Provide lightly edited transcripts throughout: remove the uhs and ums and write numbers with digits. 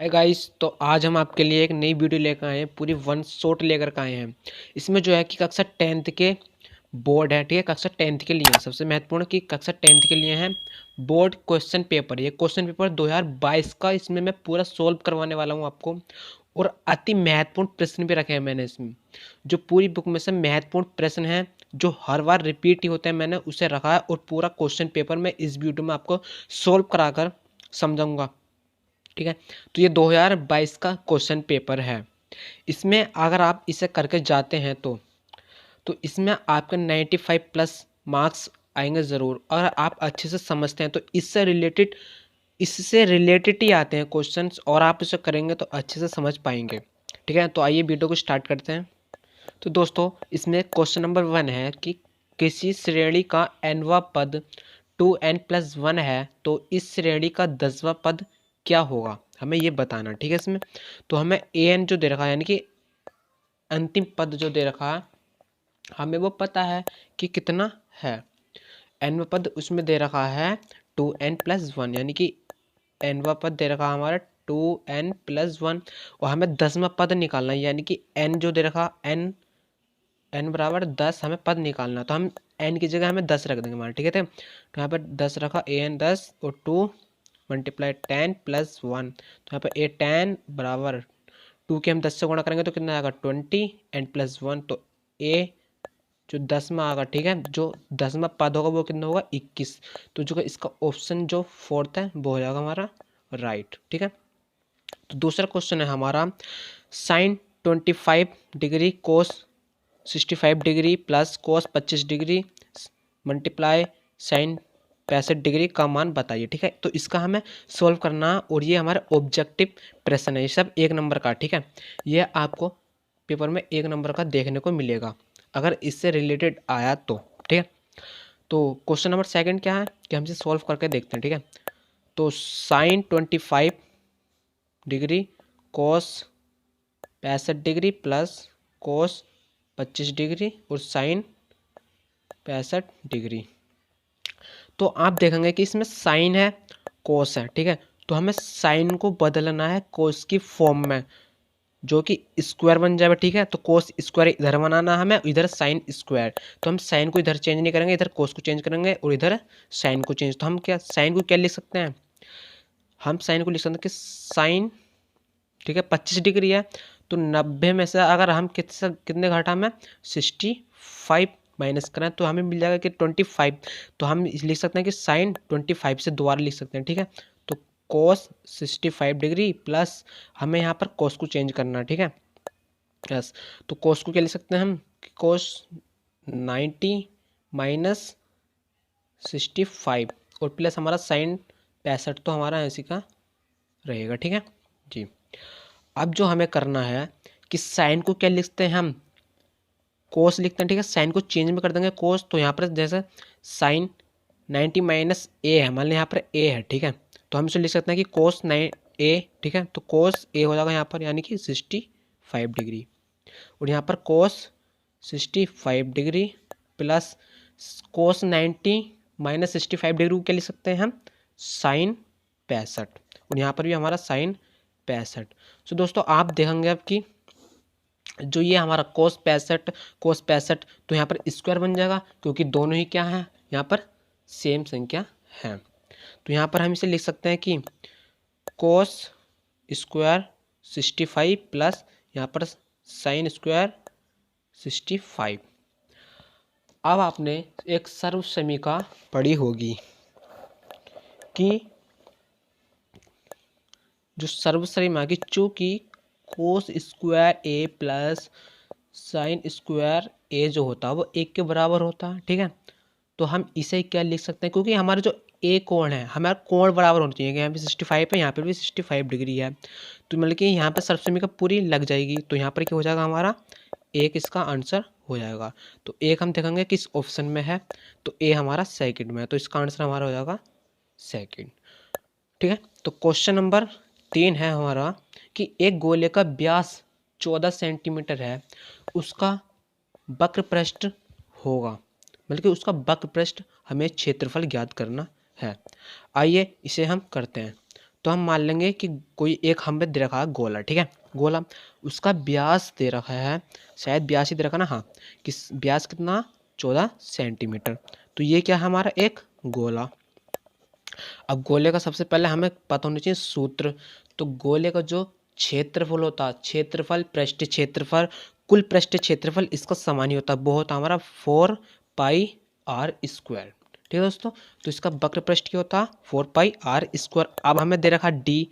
Hi guys. तो आज हम आपके लिए एक नई वीडियो लेकर आए हैं, पूरी वन शॉट लेकर के आए हैं। इसमें जो है कि कक्षा 10th के बोर्ड है, ठीक है। कक्षा 10th के लिए सबसे महत्वपूर्ण कि कक्षा 10th के लिए है बोर्ड क्वेश्चन पेपर। ये क्वेश्चन पेपर 2022 का इसमें मैं पूरा सोल्व करवाने वाला हूँ आपको। और अति महत्वपूर्ण प्रश्न भी रखे हैं मैंने इसमें, जो पूरी बुक में से महत्वपूर्ण प्रश्न है, जो हर बार रिपीट ही होते हैं, मैंने उसे रखा है। और पूरा क्वेश्चन पेपर मैं इस वीडियो में आपको सोल्व कराकर समझाऊंगा, ठीक है। तो ये 2022 का क्वेश्चन पेपर है। इसमें अगर आप इसे करके जाते हैं तो इसमें आपका 95 प्लस मार्क्स आएंगे ज़रूर। अगर आप अच्छे से समझते हैं तो इससे रिलेटेड ही आते हैं क्वेश्चंस, और आप इसे करेंगे तो अच्छे से समझ पाएंगे, ठीक है। तो आइए वीडियो को स्टार्ट करते हैं। तो दोस्तों, इसमें क्वेश्चन नंबर 1 है कि किसी श्रेणी का nवां पद 2n+1 है, तो इस श्रेणी का 10वां पद क्या होगा, हमें ये बताना, ठीक है। इसमें तो हमें an जो दे रखा है, यानी कि अंतिम पद जो दे रखा है, हमें वो पता है कि कितना है। nवां पद उसमें दे रखा है 2n+1, यानी कि nवां पद दे रखा है हमारा 2n+1। और हमें 10वां पद निकालना है, यानी कि n जो दे रखा n बराबर 10 हमें पद निकालना। तो हम n की जगह हमें 10 रख देंगे हमारा, ठीक है। तो यहाँ पर 10 रखा, an 10 और 2 मल्टीप्लाई 10+1। तो यहाँ पर a10 बराबर 2 के हम 10 से गुणा करेंगे तो कितना आएगा 20 n+1। तो a जो 10वां आएगा, ठीक है, जो 10वां पद होगा वो कितना होगा 21। तो जो इसका ऑप्शन जो फोर्थ है वो हो जाएगा हमारा राइट, ठीक है। तो दूसरा क्वेश्चन है हमारा, sine 25 degree cos 65 degree plus cos 25 degree multiply sine 65 degree का मान बताइए, ठीक है। तो इसका हमें सॉल्व करना, और ये हमारा ऑब्जेक्टिव प्रश्न है। ये सब 1 नंबर का, ठीक है। ये आपको पेपर में 1 नंबर का देखने को मिलेगा अगर इससे रिलेटेड आया तो, ठीक है। तो क्वेश्चन नंबर 2 क्या है कि हम इसे सॉल्व करके देखते हैं, ठीक है। तो sine 25 degree cos 65 degree plus cos 25 degree और साइन 65 डिग्री। तो आप देखेंगे कि इसमें साइन है, कोस है, ठीक है। तो हमें साइन को बदलना है कोस की फॉर्म में, जो कि स्क्वायर बन जाएगा, ठीक है। तो कोस स्क्वायर इधर बनाना है हमें, इधर साइन स्क्वायर। तो हम साइन को इधर चेंज नहीं करेंगे, इधर कोस को चेंज करेंगे और इधर साइन को चेंज। तो हम क्या साइन को क्या लिख सकते हैं, हम साइन को लिख सकते हैं कि साइन, ठीक है, 25 डिग्री है। तो 90 में से अगर हम कितने घटा में 65 माइनस करें तो हमें मिल जाएगा कि 25। तो हम लिख सकते हैं कि साइन 25 से दोबारा लिख सकते हैं, ठीक है। तो कोस 65 डिग्री प्लस हमें यहाँ पर कोस को चेंज करना है, ठीक है। यस, तो कोस को क्या लिख सकते हैं हम, कोस 90 माइनस 65 और प्लस हमारा साइन 65 तो हमारा ऐसी का रहेगा, ठीक है जी। अब जो हमें करना है कि साइन को क्या लिखते हैं हम, कोस लिखते हैं, ठीक है। साइन को चेंज में कर देंगे कोस। तो यहाँ पर जैसे साइन 90 माइनस ए है, मान लीजिए यहाँ पर ए है, ठीक है। तो हम इसे लिख सकते हैं कि कोस 9 ए, ठीक है। तो कोस ए हो जाएगा यहाँ पर, यानी कि 65 डिग्री। और यहाँ पर कोस 65 डिग्री प्लस कोस 90 माइनस 65 डिग्री को क्या लिख सकते हैं हम, साइन 65। और यहाँ पर भी हमारा साइन 65। तो दोस्तों आप देखेंगे अब कि जो ये हमारा कोस 65 तो यहाँ पर स्क्वायर बन जाएगा, क्योंकि दोनों ही क्या है यहाँ पर सेम संख्या है। तो यहाँ पर हम इसे लिख सकते हैं कि कोस स्क्वायर 65 प्लस यहाँ पर साइन स्क्वायर 65। अब आपने एक सर्व समीकरण पढ़ी होगी कि जो सर्वसमीकरण की चूंकि कोस स्क्वायर ए प्लस साइन स्क्वायर ए जो होता है वो 1 के बराबर होता है, ठीक है। तो हम इसे क्या लिख सकते हैं, क्योंकि हमारा जो ए कोण है, हमारा कोण बराबर होना चाहिए कि यहाँ पे 65 है, यहाँ पे भी 65 डिग्री है। तो मतलब कि यहाँ पे सर्वसमीकरण पूरी लग जाएगी। तो यहाँ पर क्या हो जाएगा हमारा एक, इसका आंसर हो जाएगा। तो एक हम देखेंगे किस ऑप्शन में है, तो ए हमारा सेकंड में है, तो इसका आंसर हमारा हो जाएगा सेकंड, ठीक है। तो क्वेश्चन नंबर 3 है हमारा कि एक गोले का व्यास 14 सेंटीमीटर है, उसका वक्र पृष्ठ होगा, मतलब कि उसका वक्र पृष्ठ हमें क्षेत्रफल ज्ञात करना है। आइए इसे हम करते हैं। तो हम मान लेंगे कि कोई एक हमें दे रखा है गोला, ठीक है, गोला, उसका व्यास दे रखा है, शायद व्यास ही दे रखा ना, हाँ, कि व्यास कितना 14 सेंटीमीटर। तो ये क्या है हमारा एक गोला। अब गोले का सबसे पहले हमें पता होना चाहिए सूत्र। तो गोले का जो क्षेत्रफल होता है, क्षेत्रफल पृष्ठ क्षेत्रफल कुल पृष्ठ क्षेत्रफल इसका समान ही होता है, वो होता है हमारा 4πr²। ठीक है दोस्तों, तो इसका वक्र पृष्ठ क्या होता है 4πr²। अब हमें दे रखा डी,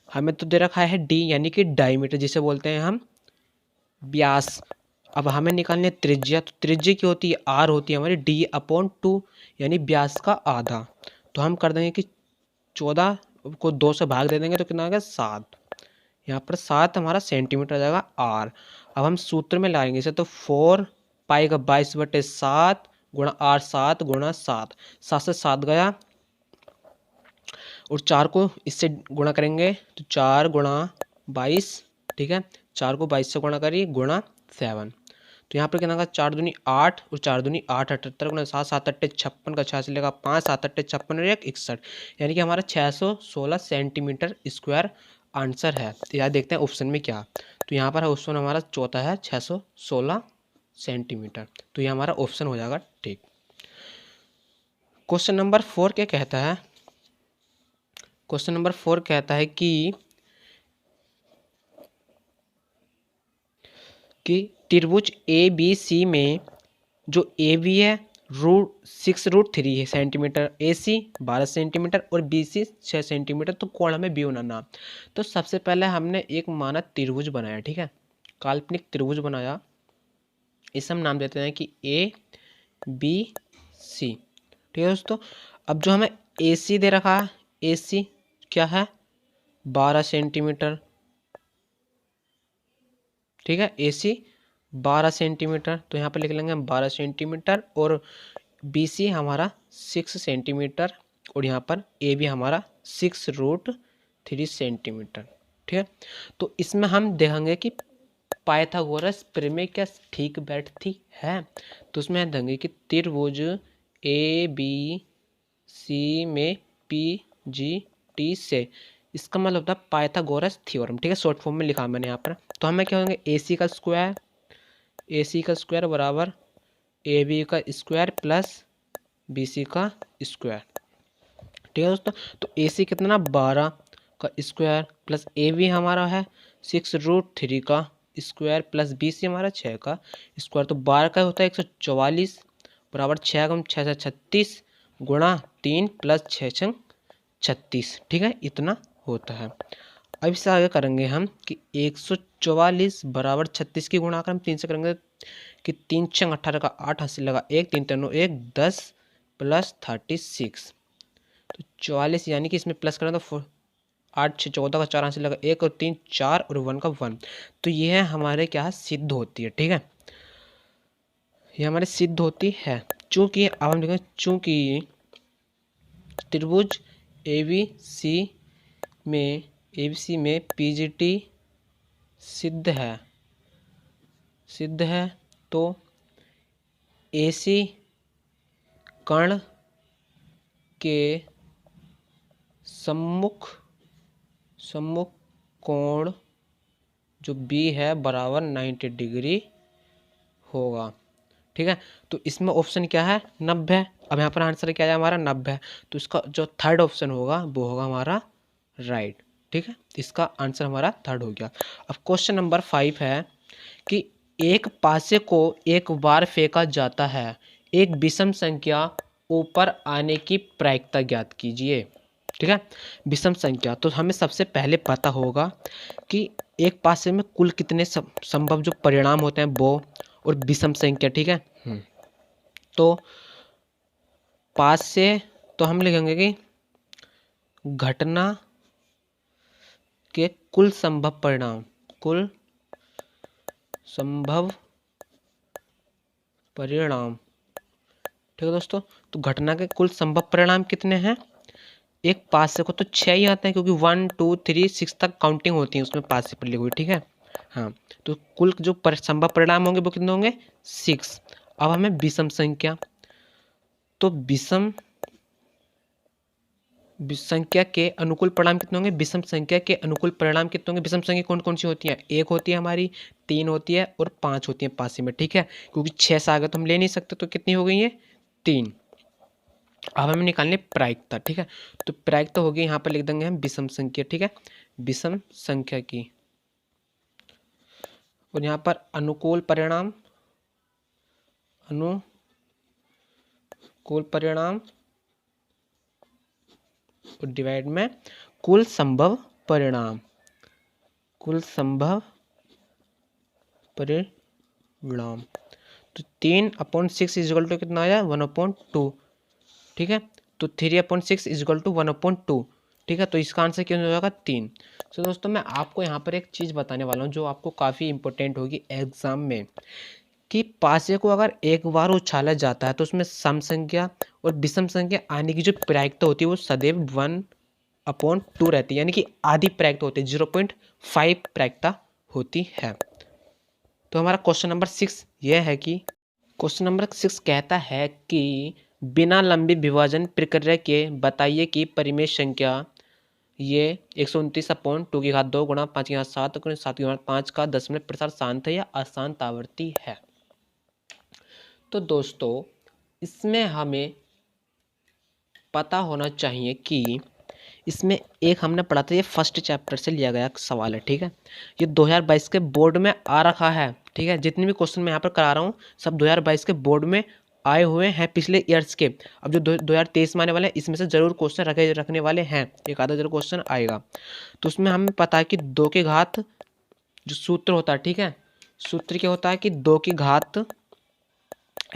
हमें तो दे रखा है डी यानी कि डायमीटर जिसे बोलते हैं हम व्यास। अब हमें निकालने त्रिज्या, तो त्रिज्या की होती है आर होती है हमारी d/2 यानी व्यास का आधा। तो हम कर देंगे कि 14 को 2 से भाग दे देंगे तो कितना आ गया 7। यहाँ पर 7 हमारा सेंटीमीटर आ जाएगा आर। अब हम सूत्र में लाएंगे इसे, तो 4 का 22/7 गुणा आर, 7 गुणा 7, 7 से 7 गया और 4 को इससे गुणा करेंगे तो 4 गुणा 22, ठीक है, 4 को 22 से गुणा करिए गुणा 7। तो यहाँ पर कितना का 4 दूनी 8 और 4 दूनी 8, 78 गुणा 7, 7 8 56 का 6 से लेगा 5, 7 8 56 और 1 61, यानी कि हमारा 616 सेंटीमीटर स्क्वायर आंसर है। तो यार देखते हैं ऑप्शन में क्या, तो यहाँ पर ऑप्शन हमारा चौथा है 616 सेंटीमीटर। तो ये हमारा ऑप्शन हो जाएगा ठीक। क्वेश्चन नंबर 4 क्या कहता है, क्वेश्चन नंबर 4 कहता है कि त्रिभुज ए बी सी में जो ए बी है √6√3 है सेंटीमीटर, ए सी 12 सेंटीमीटर और बी सी 6 सेंटीमीटर, तो कोण हमें बी बनाना। तो सबसे पहले हमने एक माना त्रिभुज बनाया, ठीक है, काल्पनिक त्रिभुज बनाया, इसे हम नाम देते हैं कि ए बी सी। ठीक है दोस्तों, अब जो हमें ए सी दे रखा है, ए सी क्या है 12 सेंटीमीटर, ठीक है, ए सी 12 सेंटीमीटर, तो यहाँ पर लिख लेंगे हम 12 सेंटीमीटर और बी सी हमारा 6 सेंटीमीटर और यहाँ पर ए बी हमारा 6√3 सेंटीमीटर। ठीक है, तो इसमें हम देखेंगे कि पाइथागोरस प्रमेय क्या ठीक बैठती है। तो उसमें हम देखेंगे कि त्रिभुज ए बी सी में पी जी टी से, इसका मतलब होता है पाइथागोरस थ्योरम। ठीक है, शॉर्ट फॉर्म में लिखा मैंने यहाँ पर। तो हमें क्या होंगे ए सी का स्क्वायर बराबर ए बी का स्क्वायर प्लस बी सी का स्क्वायर। ठीक है दोस्तों, तो ए सी कितना 12 का स्क्वायर प्लस ए बी हमारा है 6√3 का स्क्वायर प्लस बी सी हमारा 6 का स्क्वायर। तो 12 का होता है 144 बराबर 6 गुणा 6 से 36 गुणा 3 प्लस 6 36। ठीक है, इतना होता है। अब इससे आगे करेंगे हम कि 144 बराबर 36 की गुणा कर हम 3 से करेंगे कि 3 6 18 का 8 हासिल लगा 1 3 3 1 10 प्लस 36, तो 44 यानी कि इसमें प्लस करें तो 8 6 14 का 4 हासिल लगा 1 और 3 4 और 1 का 1। तो ये है हमारे क्या सिद्ध होती है। ठीक है, ये हमारे सिद्ध होती है। चूंकि अब हम देखें, चूंकि त्रिभुज ए बी सी में पीजीटी सिद्ध है, तो एसी कर्ण के सम्मुख कोण जो बी है बराबर 90 डिग्री होगा। ठीक है, तो इसमें ऑप्शन क्या है 90। अब यहाँ पर आंसर क्या है हमारा 90, तो इसका जो थर्ड ऑप्शन होगा वो होगा हमारा राइट। ठीक है, इसका आंसर हमारा थर्ड हो गया। अब क्वेश्चन नंबर 5 है कि एक पासे को एक बार फेंका जाता है, एक विषम संख्या ऊपर आने की प्रायिकता ज्ञात कीजिए। ठीक है, विषम संख्या, तो हमें सबसे पहले पता होगा कि एक पासे में कुल कितने संभव जो परिणाम होते हैं वो, और विषम संख्या। ठीक है, तो पास से तो हम लिखेंगे कि घटना के कुल संभव परिणाम, ठीक है दोस्तों, तो घटना के कुल संभव परिणाम कितने हैं, एक पास से को तो 6 ही आते हैं क्योंकि 1 2 3 6 तक काउंटिंग होती है उसमें पास से पर लिखी हुई। ठीक है, हाँ, तो कुल जो संभव परिणाम होंगे वो कितने होंगे 6। अब हमें विषम संख्या, तो विषम संख्या के अनुकूल परिणाम कितने होंगे, विषम संख्या के अनुकूल परिणाम कितने होंगे। विषम संख्या कौन कौन सी होती है, 1 होती है हमारी, 3 होती है और 5 होती है पास ही में, ठीक है, क्योंकि 6 से आगे तो हम ले नहीं सकते, तो कितनी हो गई है, 3। अब हमें निकालनी प्रायिकता, ठीक है, तो प्रायिकता होगी, यहाँ पर लिख देंगे हम विषम संख्या, ठीक है, विषम संख्या की, और यहाँ पर अनुकूल परिणाम, अनुकूल परिणाम और डिवाइड में कुल संभव परिणाम, कुल संभव परिणाम। तो 3/6 इजगल टू कितना आया, 1/2, ठीक है, तो 3/6 इजगल टू 1/2, ठीक है, तो इसका आंसर क्या हो जाएगा, 3। तो दोस्तों मैं आपको यहाँ पर एक चीज़ बताने वाला हूँ जो आपको काफ़ी इंपॉर्टेंट होगी एग्जाम में, कि पासे को अगर एक बार उछाला जाता है तो उसमें सम संख्या और विषम संख्या आने की जो प्रायिकता होती है वो सदैव 1/2 रहती है, यानी कि आधी प्रायिकता होती है, 0.5 प्रायिकता होती है। तो हमारा क्वेश्चन नंबर 6 यह है कि क्वेश्चन नंबर 6 कहता है कि बिना लंबी विभाजन प्रक्रिया के बताइए कि परिमेय संख्या ये 129/2 की घात 2 गुणा 5 की घात 7 गुणा 7 की घात 5 का दशमलव प्रसार शांत है या अशांत आवर्ती है। तो दोस्तों इसमें हमें पता होना चाहिए कि इसमें एक हमने पढ़ा था, ये फर्स्ट चैप्टर से लिया गया सवाल है, ठीक है, ये 2022 के बोर्ड में आ रखा है, ठीक है, जितने भी क्वेश्चन मैं यहाँ पर करा रहा हूँ सब 2022 के बोर्ड में आए हुए हैं पिछले ईयर्स के। अब जो 2023 में आने वाले हैं इसमें से जरूर क्वेश्चन रखने वाले हैं, एक आधा जरूर क्वेश्चन आएगा। तो उसमें हमें पता है कि 2 की घात जो सूत्र होता है, ठीक है, सूत्र क्या होता है कि 2 की घात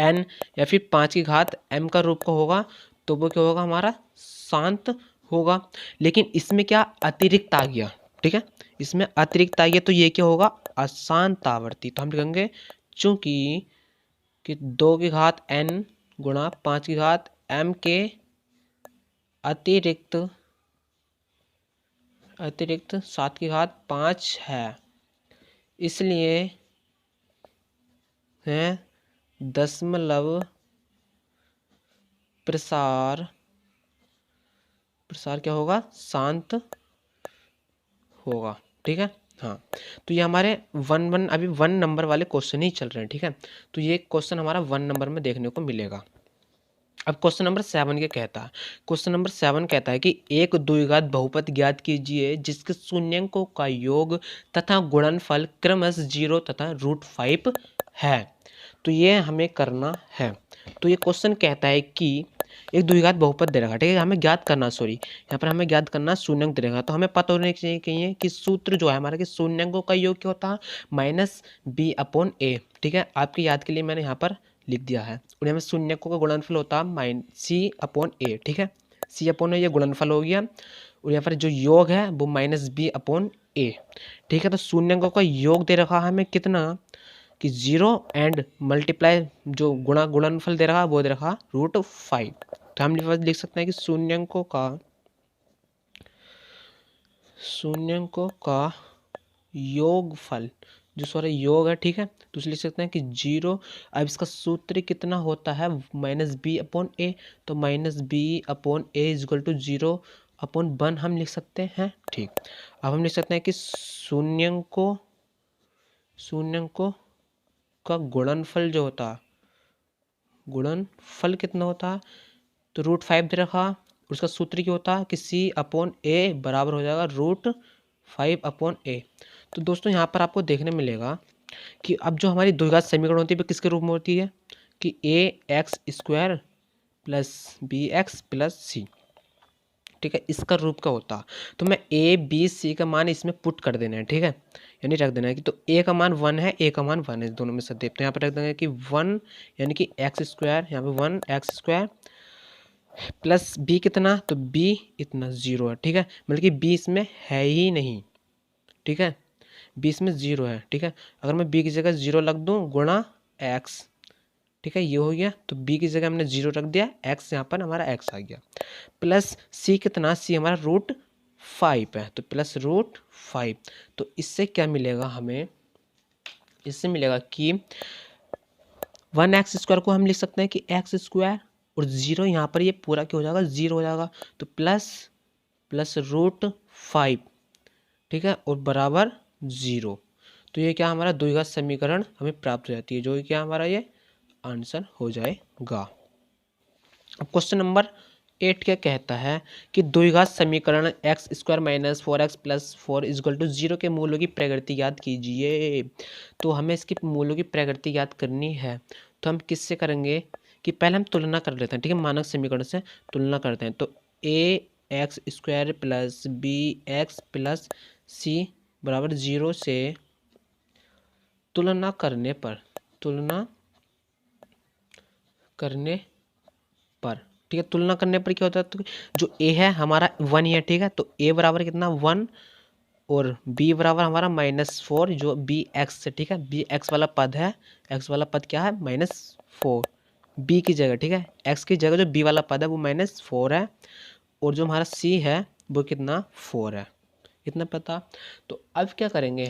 n या फिर 5 की घात m का रूप का होगा, तो वो क्या होगा, हमारा शांत होगा। लेकिन इसमें क्या अतिरिक्त आ गया, ठीक है, इसमें अतिरिक्त आ गया, तो ये क्या होगा, अशांत आवर्ती। तो हम लिखेंगे चूंकि कि 2 की घात n गुणा 5 की घात m के अतिरिक्त 7 की घात 5 है, इसलिए है दशमलव प्रसार क्या होगा, शांत होगा, ठीक है। हाँ, तो ये हमारे अभी 1 नंबर वाले क्वेश्चन ही चल रहे हैं, ठीक है, तो ये क्वेश्चन हमारा 1 नंबर में देखने को मिलेगा। अब क्वेश्चन नंबर 7 क्या कहता है, क्वेश्चन नंबर 7 कहता है कि एक द्विघात बहुपद ज्ञात कीजिए जिसके शून्यंकों का योग तथा गुणनफल क्रमशः 0 तथा √5 है। तो ये हमें करना है। तो ये क्वेश्चन कहता है कि एक द्विघात बहुपद दे रखा है, ठीक है, हमें ज्ञात करना, सॉरी यहाँ पर हमें ज्ञात करना शून्यंक दे रखा, तो हमें पता होना चाहिए कि सूत्र जो है हमारा कि शून्यंकों का योग क्या होता है, -b/a, ठीक है, आपकी याद के लिए मैंने यहाँ पर लिख दिया है। और यहाँ में शून्यकों का गुणनफल होता है c/a, ठीक है, c/a ये गुणनफल हो गया, और यहाँ पर जो योग है वो -b/a, ठीक है। तो शून्यकों का योग दे रखा है हमें कितना कि 0 एंड मल्टीप्लाई जो गुणनफल दे रहा है वो दे रखा √5। तो हम लिख सकते हैं कि शून्यकों का योगफल जो सारा योग है, ठीक है, तो लिख सकते हैं कि 0। अब इसका सूत्र कितना होता है, -b/a, तो -b/a इक्वल टू 0/1 हम लिख सकते हैं, ठीक। अब हम लिख सकते हैं कि शून्यकों का गुणनफल जो होता है, गुणनफल कितना होता है, तो √5 दे रखा, उसका सूत्र क्या होता है कि c/a बराबर हो जाएगा √5/a। तो दोस्तों यहाँ पर आपको देखने मिलेगा कि अब जो हमारी द्विघात समीकरण होती है वो किसके रूप में होती है कि ax² + bx + c, ठीक है, इसका रूप का होता है। तो मैं a b c का मान इसमें पुट कर देना है, ठीक है, यानी रख देना है कि तो a का मान 1 है, a का मान 1 है, दोनों में सदैव। तो यहाँ पर रख देंगे कि 1 यानी कि x², यहाँ पे 1x² प्लस b कितना, तो b इतना 0 है, ठीक है, मतलब कि b इसमें है ही नहीं, ठीक है, b इसमें 0 है, ठीक है। अगर मैं b की जगह 0 रख दूं गुणा x, ठीक है, ये हो गया, तो b की जगह हमने 0 रख दिया, x यहाँ पर हमारा x आ गया, प्लस c कितना, c हमारा √5 है, तो प्लस √5। तो इससे क्या मिलेगा हमें, इससे मिलेगा कि 1x² को हम लिख सकते हैं कि x² और ज़ीरो यहाँ पर ये पूरा क्या हो जाएगा, ज़ीरो हो जाएगा। तो प्लस √5, ठीक है, और बराबर ज़ीरो। तो ये क्या हमारा द्विघात समीकरण हमें प्राप्त हो जाती है, जो क्या हमारा ये आंसर हो जाएगा। अब क्वेश्चन नंबर 8 क्या कहता है कि द्विघात समीकरण x² - 4x + 4 = 0 के मूलों की प्रकृति याद कीजिए। तो हमें इसकी मूलों की प्रकृति याद करनी है, तो हम किससे करेंगे कि पहले हम तुलना कर लेते हैं, ठीक है, मानक समीकरण से तुलना करते हैं। तो ax² + bx + c = 0 से तुलना करने पर, ठीक है, तुलना करने पर क्या होता है, तो जो a है हमारा 1 है, ठीक है, तो a बराबर कितना 1 और b बराबर हमारा -4 जो bx से, ठीक है, bx वाला पद है, x वाला पद क्या है -4 b की जगह, ठीक है, x की जगह जो b वाला पद है वो -4 है, और जो हमारा c है वो कितना 4 है, इतना पता। तो अब क्या करेंगे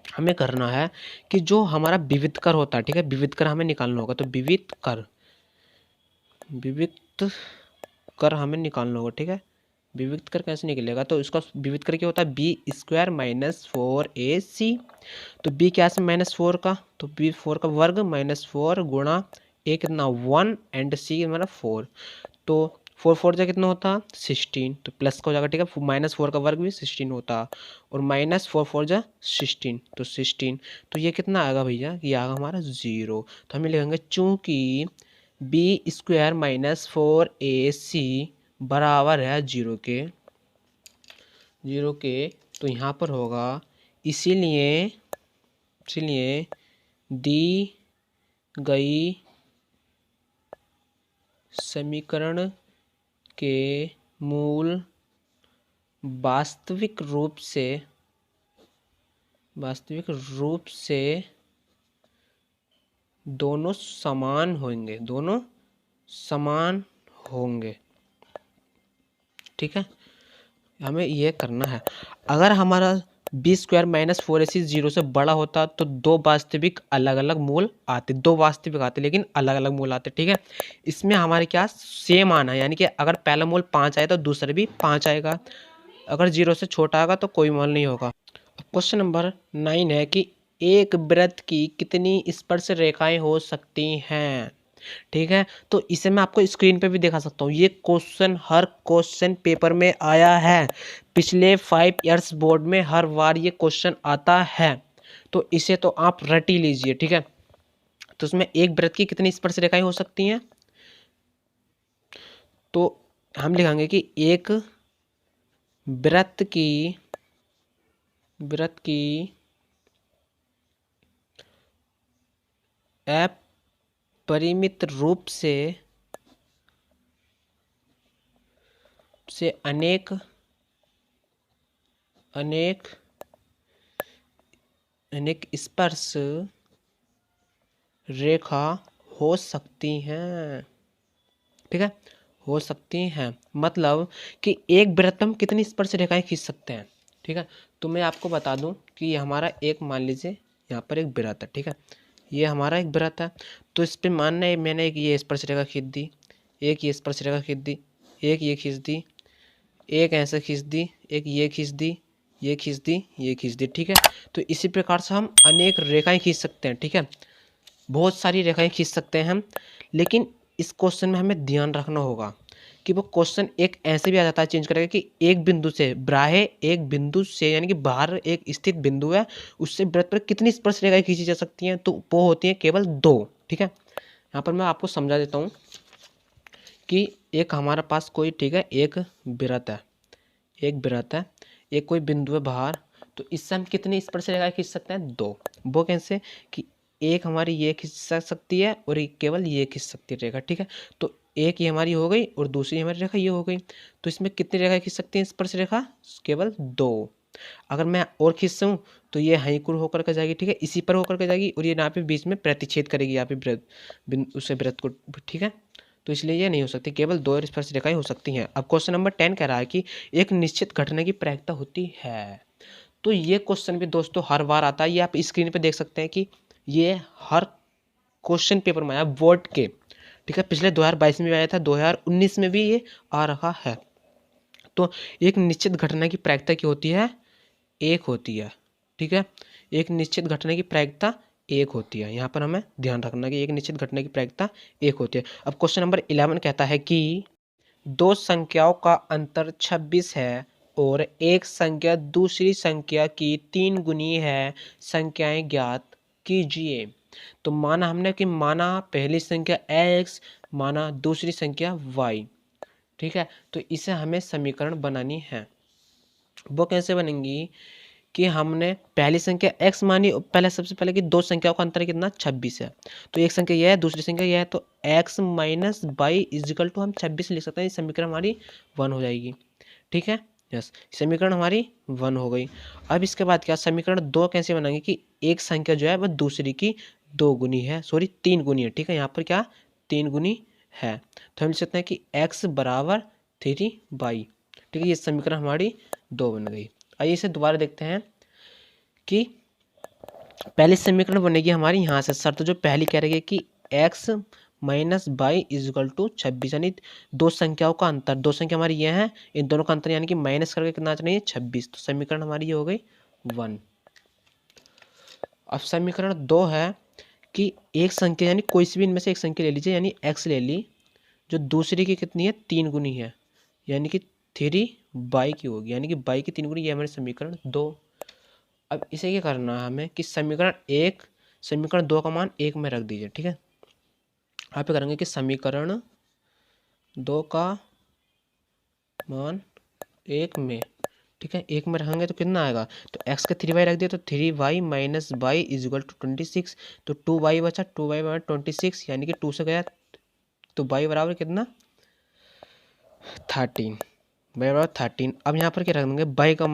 हमें करना है कि जो हमारा विविधकर होता है, ठीक है, विविधकर हमें निकालना होगा। तो विविध कर हमें निकालना होगा, ठीक है, विविध कर कैसे निकलेगा, तो इसका विविध कर क्या होता है b² - 4ac। तो b क्या है -4 का, तो b 4 का वर्ग -4 गुणा a कितना 1 एंड c हमारा 4। तो 4 4 जा कितना होता 16, तो प्लस का हो जाएगा, ठीक है, -4 का वर्ग भी 16 होता, और -4 4 जा 16, तो 16। तो ये कितना आएगा भैया, ये आएगा हमारा 0। तो हमें लिखेंगे चूंकि b² - 4ac बराबर है 0 के, तो यहाँ पर होगा इसीलिए दी गई समीकरण के मूल वास्तविक रूप से दोनों समान होंगे, ठीक है, हमें ये करना है। अगर हमारा b² - 4ac 0 से बड़ा होता तो दो वास्तविक अलग अलग मूल आते, लेकिन अलग अलग मूल आते, ठीक है। इसमें हमारे क्या सेम आना है, यानी कि अगर पहला मूल 5 आए तो दूसरा भी 5 आएगा, अगर 0 से छोटा आएगा तो कोई मूल नहीं होगा। क्वेश्चन नंबर 9 है कि एक वृत्त की कितनी स्पर्श रेखाएं हो सकती हैं, ठीक है। तो इसे मैं आपको स्क्रीन पे भी दिखा सकता हूँ, ये क्वेश्चन हर क्वेश्चन पेपर में आया है, पिछले 5 इयर्स बोर्ड में हर बार ये क्वेश्चन आता है, तो इसे तो आप रट ही लीजिए, ठीक है। तो उसमें एक वृत्त की कितनी स्पर्श रेखाएं हो सकती हैं, तो हम लिखेंगे कि एक वृत्त की अपरिमित रूप से अनेक स्पर्श रेखा हो सकती हैं, ठीक है, हो सकती हैं, मतलब कि एक वृत्त हम कितनी स्पर्श रेखाएं खींच सकते हैं, ठीक है। तो मैं आपको बता दूं कि हमारा एक, मान लीजिए यहाँ पर एक वृत्त है, ठीक है, ये हमारा एक वृत्त है, तो इस पे मानना है मैंने एक ये स्पर्श रेखा खींच दी, एक ये स्पर्श रेखा खींच दी, एक ये खींच दी, एक ऐसे खींच दी, एक ये खींच दी, ये खींच दी, ये खींच दी, ठीक है। तो इसी प्रकार से हम अनेक रेखाएं खींच सकते हैं, ठीक है, बहुत सारी रेखाएं खींच सकते हैं हम। लेकिन इस क्वेश्चन में हमें ध्यान रखना होगा कि वो क्वेश्चन एक ऐसे भी आ जाता है चेंज करेगा कि एक बिंदु से बाह्य, एक बिंदु से यानी कि बाहर एक स्थित बिंदु है, उससे वृत्त पर कितनी स्पर्श रेखाएं खींची जा सकती हैं, तो वो होती हैं केवल 2, ठीक है। यहाँ पर मैं आपको समझा देता हूँ कि एक हमारे पास कोई, ठीक है, एक वृत्त है, एक कोई बिंदु है बाहर, तो इससे हम कितनी स्पर्श रेखाएं खींच सकते हैं, 2। वो कैसे कि एक हमारी ये खींच सकती है और एक केवल ये खींच सकती है रेखा, ठीक है। तो एक ये हमारी हो गई और दूसरी हमारी रेखा ये हो गई, तो इसमें कितनी रेखा खींच सकती हैं स्पर्श रेखा, केवल 2। अगर मैं और खींचता हूँ तो ये हाईकुर होकर के जाएगी, ठीक है, इसी पर होकर के जाएगी, और ये यहाँ पे बीच में प्रतिच्छेद करेगी यहाँ पे उसे वृत्त को, ठीक है। तो इसलिए ये नहीं हो सकती, केवल 2 स्पर्श रेखाएं हो सकती हैं। अब क्वेश्चन नंबर 10 कह रहा है कि एक निश्चित घटना की प्रायिकता होती है। तो ये क्वेश्चन भी दोस्तों हर बार आता है, ये आप स्क्रीन पे देख सकते हैं कि ये हर क्वेश्चन पेपर में आया बोर्ड के, ठीक है, पिछले 2022 में भी आया था, 2019 में भी ये आ रहा है। तो एक निश्चित घटना की प्रायिकता क्या होती है, एक होती है। ठीक है, एक निश्चित घटना की प्रायिकता एक होती है। यहाँ पर हमें ध्यान रखना कि एक निश्चित घटना की प्रायिकता एक होती है। अब क्वेश्चन नंबर 11 कहता है कि दो संख्याओं का अंतर 26 है और एक संख्या दूसरी संख्या की 3 गुनी है, संख्याएं ज्ञात कीजिए। तो माना हमने कि माना पहली संख्या x, माना दूसरी संख्या y। ठीक है, तो इसे हमें समीकरण बनानी है। वो कैसे बनेंगी कि हमने पहली संख्या x मानी, पहले सबसे पहले कि दो संख्याओं का अंतर कितना 26 है, तो एक संख्या यह है दूसरी संख्या यह है, तो x minus by equal to हम 26 लिख सकते हैं। समीकरण हमारी 1 हो जाएगी। ठीक है, यस, समीकरण हमारी 1 हो गई। अब इसके बाद क्या, समीकरण 2 कैसे बनाएंगे कि एक संख्या जो है वह दूसरी की 2 गुनी है, सॉरी 3 गुनी है। ठीक है, यहाँ पर क्या 3 गुनी है, तो हम लिख सकते हैं कि x बराबर 3y। ठीक है, ये समीकरण हमारी 2 बन गई। आइए इसे दोबारा देखते हैं कि पहली समीकरण बनेगी हमारी यहाँ से। शर्त जो पहली कह रही है कि x minus by equal to 26, यानी दो संख्याओं का अंतर, दो संख्या हमारी ये है, इन दोनों का अंतर यानी कि माइनस करके कितना आ जाना है 26। तो समीकरण हमारी ये हो गई 1। अब समीकरण 2 है कि एक संख्या यानी कोई सी भी इनमें से एक संख्या ले लीजिए, यानी x ले ली, जो दूसरी की कितनी है 3 गुनी है, यानी कि 3y की होगी, यानी कि y की 3 गुनी, ये हमारे समीकरण 2। अब इसे क्या करना है हमें कि समीकरण 1 समीकरण 2 का मान 1 में रख दीजिए। ठीक है, यहाँ पे करेंगे कि समीकरण 2 का मान 1 में, ठीक है 1 में रखेंगे तो कितना आएगा, तो x के 3y रख दिया तो 3y minus by is equal to 26, तो 2y बचा, 2y बराबर 26, यानी कि 2 से गया तो y बराबर कितना 13, y बराबर 13। अब यहाँ पर क्या रख देंगे, y का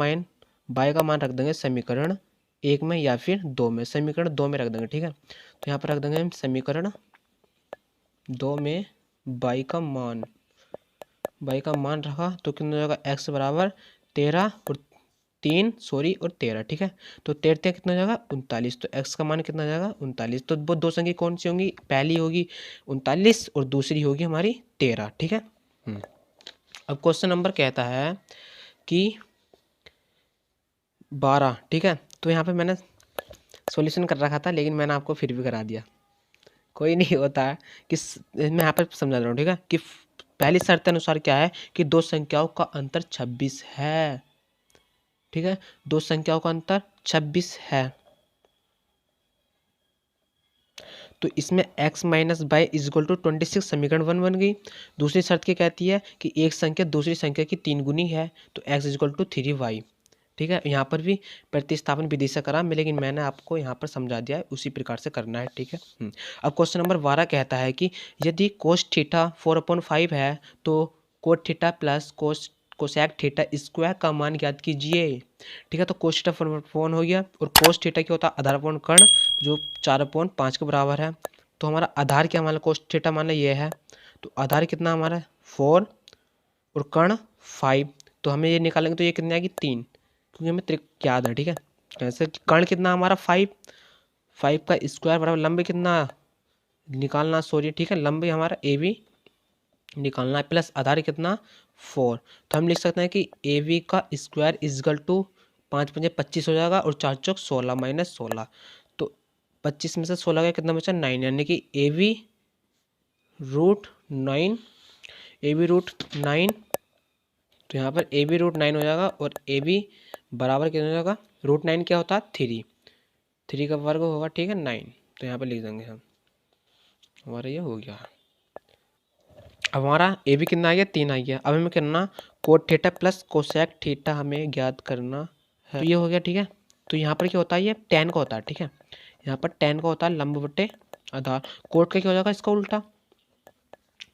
मान रख देंगे समीकरण 1 में या फिर 2 में, समीकरण 2 में रख देंगे। ठीक है, तो यहाँ पर रख देंगे हम समीकरण 2 में y का मान रखा तो कितना हो जाएगा, x बराबर 13 और 13। ठीक है, तो 13 कितना हो जाएगा 39, तो x का मान कितना हो जाएगा 39। तो वो दो संख्या कौन सी होंगी, पहली होगी 39 और दूसरी होगी हमारी 13। ठीक है, अब क्वेश्चन नंबर कहता है कि 12। ठीक है, तो यहाँ पे मैंने सॉल्यूशन कर रखा था लेकिन मैंने आपको फिर भी करा दिया, कोई नहीं होता है कि मैं यहाँ पर समझा रहा हूँ। ठीक है, कि पहली शर्त अनुसार क्या है कि दो संख्याओं का अंतर 26 है। ठीक है, दो संख्याओं का अंतर 26 है, तो इसमें x minus by is equal to 26 समीकरण 1 बन गई। दूसरी शर्त क्या कहती है कि एक संख्या दूसरी संख्या की 3 गुनी है, तो x is equal to 3y। ठीक है, यहाँ पर भी प्रतिस्थापन विधि से करा मैं, लेकिन मैंने आपको यहाँ पर समझा दिया है, उसी प्रकार से करना है। ठीक है, अब क्वेश्चन नंबर 12 कहता है कि यदि कोस थीटा 4/5 है तो cot theta plus cosec theta square का मान ज्ञात कीजिए। ठीक है, तो कोस थीटा 4/5 हो गया और कोस थीटा क्या होता है आधारपूर्ण कर्ण, जो 4/5 के बराबर है। तो हमारा आधार क्या मान लो, कोस थीटा मान लो ये है, तो आधार कितना हमारा 4 और कर्ण 5, तो हमें ये निकालेंगे तो ये कितनी आएगी 3, क्योंकि हमें त्रिक याद है। ठीक है, ऐसे कर्ण कितना हमारा 5 का स्क्वायर बराबर लंबे कितना निकालना, सॉरी ठीक है लंबे हमारा ए बी निकालना है, प्लस आधार कितना 4, तो हम लिख सकते हैं कि ए बी का स्क्वायर इजगल टू 5×5 = 25 हो जाएगा और 4×4 = 16 माइनस 16, तो 25 में से 16 का कितना बचा 9, यानी कि ए बी रूट 9, तो यहाँ पर ए बी रूट 9 हो जाएगा और ए बी बराबर कितना हो जाएगा, रूट 9 क्या होता है 3 का वर्ग होगा। ठीक है 9, तो यहाँ पर लिख देंगे हम, हमारा ये हो गया। अब हमारा ए बी कितना आ गया 3 आ गया। अब हमें करना cot theta plus cosec theta हमें ज्ञात करना है, तो ये हो गया। ठीक है, तो यहाँ पर क्या होता है ये tan का होता है। ठीक है, यहाँ पर tan का होता है लंब बटे आधार, कोट का क्या हो जाएगा इसका उल्टा,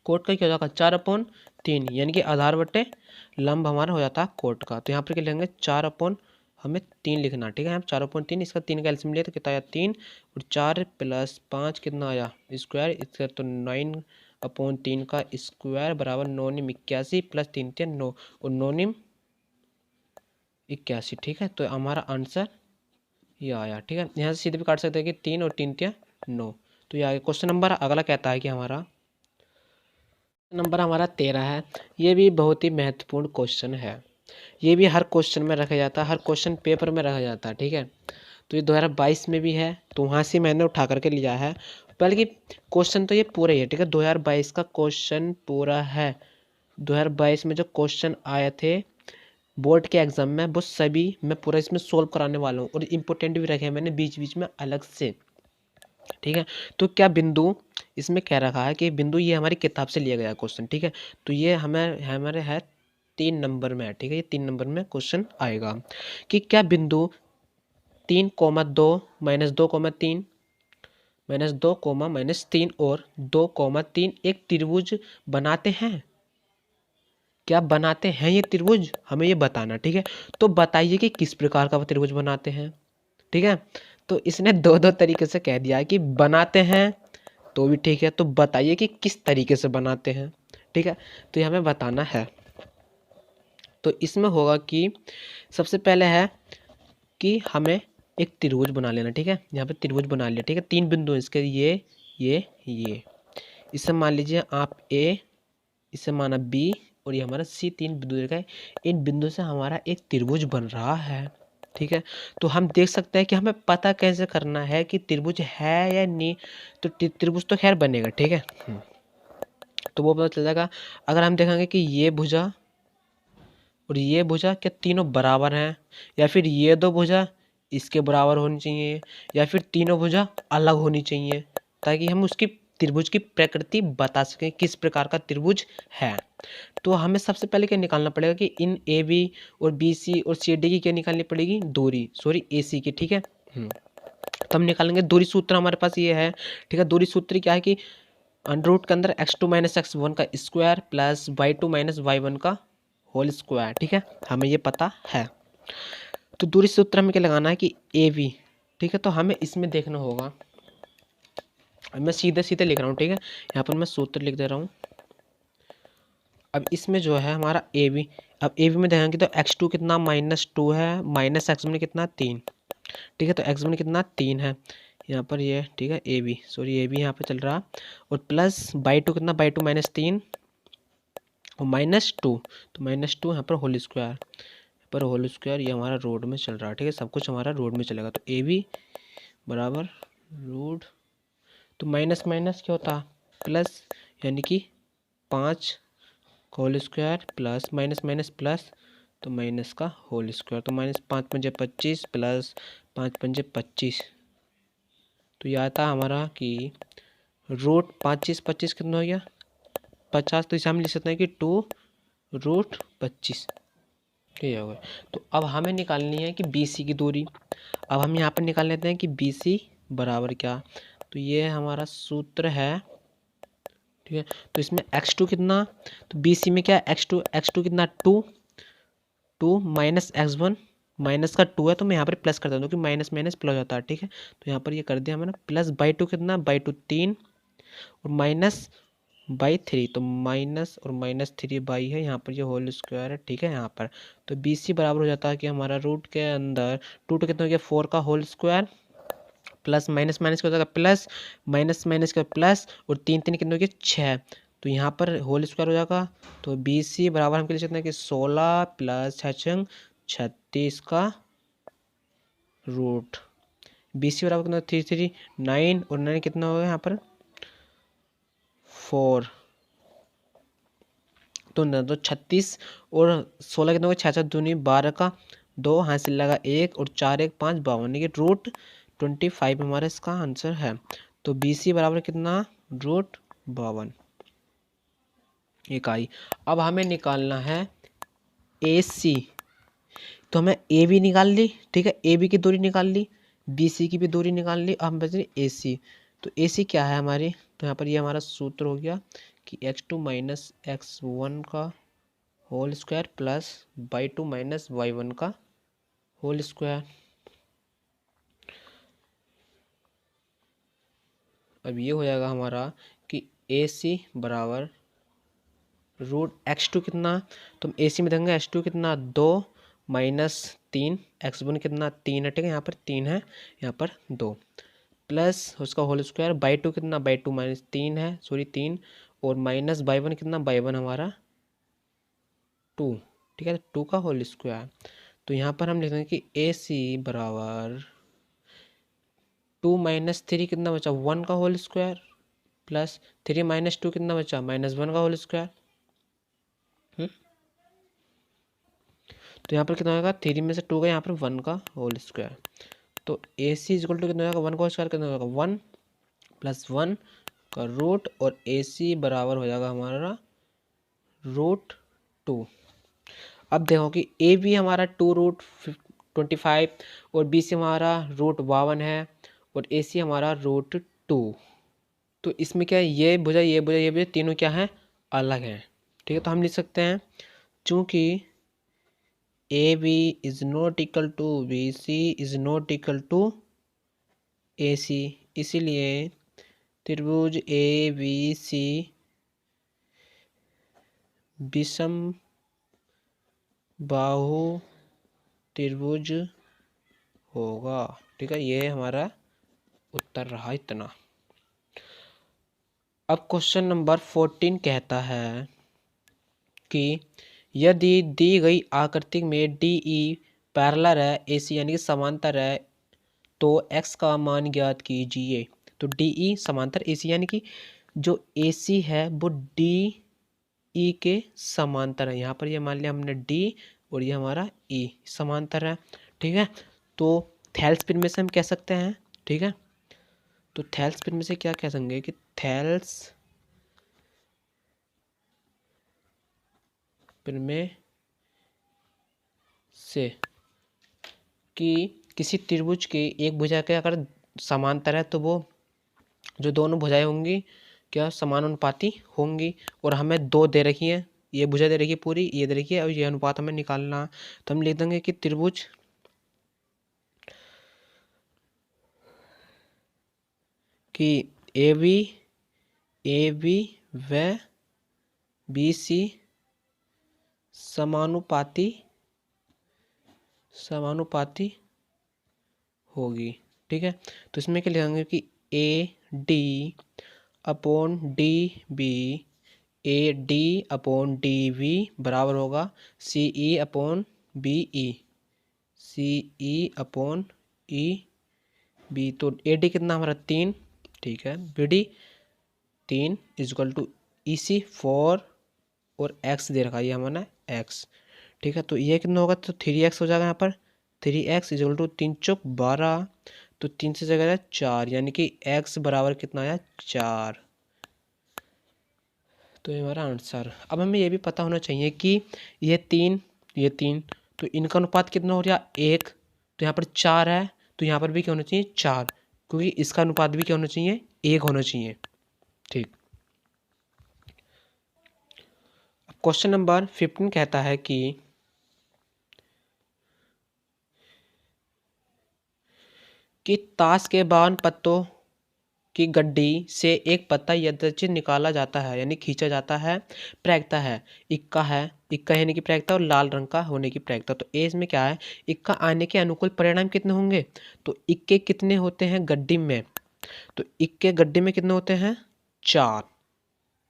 कोट का क्या हो जाएगा 4/3, यानी कि आधार बटे लंब हमारा हो जाता है कोट का। तो यहाँ पर क्या लेंगे 4/, हमें 3 लिखना। ठीक है, हम 4/3, इसका 3 का एलसीएम लिया तो कितना आया 3 और 4 + 5 कितना आया स्क्वायर, इसका तो 9/3 का स्क्वायर बराबर 9×81 + 3×3 9 और 9×81। ठीक है, तो हमारा आंसर ये आया। ठीक है, यहाँ से सीधे भी काट सकते हैं कि 3 और 3×3 9, तो ये आगे क्वेश्चन नंबर अगला कहता है कि हमारा नंबर हमारा 13 है। ये भी बहुत ही महत्वपूर्ण क्वेश्चन है। ये भी हर क्वेश्चन में रखा जाता है, हर क्वेश्चन पेपर में रखा जाता है, ठीक है। तो ये 2022 में भी है, तो वहाँ से मैंने उठा करके लिया है। बल्कि क्वेश्चन तो ये पूरा ही है, ठीक है। 2022 का क्वेश्चन पूरा है। 2022 में जो क्वेश्चन आए थे बोर्ड के एग्जाम में, वो सभी मैं पूरा इसमें सोल्व कराने वाला हूँ, और इम्पोर्टेंट भी रखे हैं मैंने बीच बीच में अलग से, ठीक है। तो क्या बिंदु इसमें कह रखा है कि बिंदु ये हमारी किताब से लिया गया क्वेश्चन, ठीक है। तो ये हमारे है 3 नंबर में है, ठीक है। ये 3 नंबर में क्वेश्चन आएगा कि क्या बिंदु 3,2 -2,3 -2, और 2,3 एक त्रिभुज बनाते हैं। क्या बनाते हैं ये त्रिभुज, हमें ये बताना, ठीक है। तो बताइए कि किस प्रकार का वो त्रिभुज बनाते हैं, ठीक है। तो इसने दो दो तरीके से कह दिया है कि बनाते हैं, तो भी ठीक है। तो बताइए कि किस तरीके से बनाते हैं, ठीक है। तो ये हमें बताना है। तो इसमें होगा कि सबसे पहले है कि हमें एक त्रिभुज बना लेना, ठीक है। यहाँ पे त्रिभुज बना लिया, ठीक है। 3 बिंदु हैं इसके, ये इसे मान लीजिए आप ए, इसे माना बी, और ये हमारा सी। 3 बिंदु देखा है। इन बिंदु से हमारा एक त्रिभुज बन रहा है, ठीक है। तो हम देख सकते हैं कि हमें पता कैसे करना है कि त्रिभुज है या नहीं। तो त्रिभुज तो खैर बनेगा, ठीक है। तो वो पता चल जाएगा। अगर हम देखेंगे कि ये भुजा और ये भुजा क्या तीनों बराबर हैं, या फिर ये दो भुजा इसके बराबर होनी चाहिए, या फिर तीनों भुजा अलग होनी चाहिए, ताकि हम उसकी त्रिभुज की प्रकृति बता सकें किस प्रकार का त्रिभुज है। तो हमें सबसे पहले क्या निकालना पड़ेगा कि इन ए बी और बी सी और सी डी की क्या निकालनी पड़ेगी, दूरी ए सी की, ठीक है। तो हम निकालेंगे दूरी सूत्र, हमारे पास ये है, ठीक है। दूरी सूत्र क्या है कि अंडर रूट के अंदर x2 - x1 का स्क्वायर प्लस y2 - y1 का होल स्क्वायर, ठीक है। हमें ये पता है। तो दूरी सूत्र हमें क्या लगाना है कि ए बी, ठीक है। तो हमें इसमें देखना होगा, मैं सीधे सीधे लिख रहा हूँ, ठीक है। यहाँ पर मैं सूत्र लिख दे रहा हूँ। अब इसमें जो है हमारा ए बी, अब ए बी में देखेंगे तो x2 कितना -2 है, माइनस x1 कितना 3, ठीक है। तो x1 कितना 3 है यहाँ पर, ये ठीक है। A B sorry A B यहाँ पे चल रहा, और प्लस बाई टू कितना, बाई टू -3 और -2, तो -2 यहाँ पर होल स्क्वायर, पर होल स्क्वायर ये हमारा रोड में चल रहा है, ठीक है। सब कुछ हमारा रोड में चलेगा। तो ए बी बराबर रोड, तो माइनस माइनस क्या होता है प्लस, यानी कि 5 whole square plus minus minus plus, तो माइनस का होल स्क्वायर। तो -5×5 = 25 प्लस 5×5 = 25। तो ये आता हमारा कि रूट 25 कितना हो गया 50। तो इसे हम लिख सकते हैं कि 2√25, ठीक है। तो अब हमें निकालनी है कि बी सी की दूरी। अब हम यहाँ पर निकाल लेते हैं कि बी सी बराबर क्या, तो ये हमारा सूत्र है, ठीक है। तो इसमें x2 कितना, तो बी सी में क्या है x2 कितना 2 माइनस x1, माइनस का 2 है तो मैं यहाँ पर प्लस कर देता हूँ, क्योंकि माइनस माइनस प्लस होता है, ठीक है। तो यहाँ पर ये कर दिया मैंने प्लस बाई 2 कितना, बाई 2 3, और माइनस/3, तो माइनस और -3 बाई है, यहाँ पर ये होल स्क्वायर है, ठीक है। यहाँ पर तो बी सी बराबर हो जाता है कि हमारा रूट के अंदर 2 कितना हो गया 4 का whole square, plus minus minus क्या हो जाएगा प्लस, माइनस माइनस का प्लस, और 3 3 कितने हो गया 6, तो यहाँ पर होल स्क्वायर हो जाएगा। तो बी सी बराबर हम लिख सकते हैं कि 16 प्लस 6 36 का रूट। बी सी बराबर कितना 3 3 9, और 9 कितना होगा यहाँ पर 4, तो 36 और 16 कितना होगा 6 6 दूनी 12 का 2 हासिल लगा 1, और 4 1 5 52, ये √25 हमारा इसका आंसर है। तो बी सी बराबर कितना √52 इकाई। अब हमें निकालना है ए सी। तो हमें ए बी निकाल ली, ठीक है। ए बी की दूरी निकाल ली, बी सी की भी दूरी निकाल ली। अब हम बच रही ए सी। तो ए सी क्या है हमारी, तो यहाँ पर ये हमारा सूत्र हो गया कि x2 - x1 का whole square plus y2 - y1 का होल स्क्वायर। अब ये हो जाएगा हमारा कि ए सी बराबर √x2 कितना, तो हम ए सी में देंगे x2 कितना 2 -3, x1 कितना 3 है, ठीक है। यहाँ पर 3 है, यहाँ पर 2, प्लस उसका होल स्क्वायर बाई 2 कितना, बाई 2 -3 है, सॉरी 3, और माइनस बाई वन कितना, बाई वन हमारा 2, ठीक है, 2 का होल स्क्वायर। तो यहाँ पर हम लिख देंगे कि ए सी बराबर 2 माइनस 3 कितना बचा, 1 का होल स्क्वायर, प्लस 3 माइनस 2 कितना बचा, माइनस 1 का होल स्क्वायर। तो यहाँ पर कितना होगा, 3 में से 2 का यहाँ पर 1 का होल स्क्वायर। तो ए सी इजक्वल टू कितना होगा, 1 का होल स्क्वायर कितना होगा, 1 प्लस 1 का रूट, और ए सी बराबर हो जाएगा हमारा √2। अब देखो कि ए बी हमारा 2√25 और बी सी हमारा √52 है और ए सी हमारा √2। तो इसमें क्या है, ये भुजा ये भुजा ये भुजा तीनों क्या है, अलग हैं, ठीक है। तो हम लिख सकते हैं चूंकि A B is not equal to B C is not equal to A C, इसीलिए त्रिभुज ए बी सी विषम बाहु त्रिभुज होगा, ठीक है। ये हमारा उत्तर रहा इतना। अब क्वेश्चन नंबर 14 कहता है कि यदि दी गई आकृति में डी ई पैरेलल है ए सी यानी कि समांतर है तो x का मान ज्ञात कीजिए। तो डी ई समांतर ए सी यानी कि जो ए सी है वो डी ई के समांतर है। यहाँ पर ये मान लिया हमने डी और ये हमारा ई समांतर है, ठीक है। तो थेल्सपिन में से हम कह सकते हैं, ठीक है। तो थेल्सपिन में से क्या कह सकते कि थेल्सपिन में से कि किसी त्रिभुज की एक भुजा के अगर समांतर है तो वो जो दोनों भुजाएं होंगी क्या समानुपाती होंगी, और हमें 2 दे रखी हैं, ये भुजा दे रखी है पूरी, ये दे रखी है, और ये अनुपात हमें निकालना। तो हम लिख देंगे कि त्रिभुज कि ए बी व बी सी समानुपाती होगी, ठीक है। तो इसमें क्या लिखेंगे कि A D upon D B, A D upon D V बराबर होगा C E upon B E, C E upon E B. तो ए डी कितना हमारा 3, ठीक है, B D 3 is equal to E C 4 और एक्स दे रखा है ये हमारा एक्स, ठीक है। तो ये कितना होगा, तो 3x हो जाएगा यहाँ पर, 3x इजक्वल टू 3 चौक 12, तो 3 से जगह 4 यानी कि x बराबर कितना आया 4। तो ये हमारा आंसर। अब हमें ये भी पता होना चाहिए कि ये 3 तो इनका अनुपात कितना हो रहा 1, तो यहाँ पर 4 है तो यहाँ पर भी क्या होना चाहिए 4, क्योंकि इसका अनुपात भी क्या होना चाहिए 1 होना चाहिए, ठीक। क्वेश्चन नंबर 15 कहता है कि ताश के 52 पत्तों की गड्डी से एक पत्ता यदृच्छित निकाला जाता है यानी खींचा जाता है, प्रायिकता है इक्का यानी कि प्रायिकता और लाल रंग का होने की प्रायिकता। तो ए इसमें क्या है, इक्का आने के अनुकूल परिणाम कितने होंगे, तो इक्के कितने होते हैं गड्डी में, तो इक्के गड्डी में कितने होते हैं 4,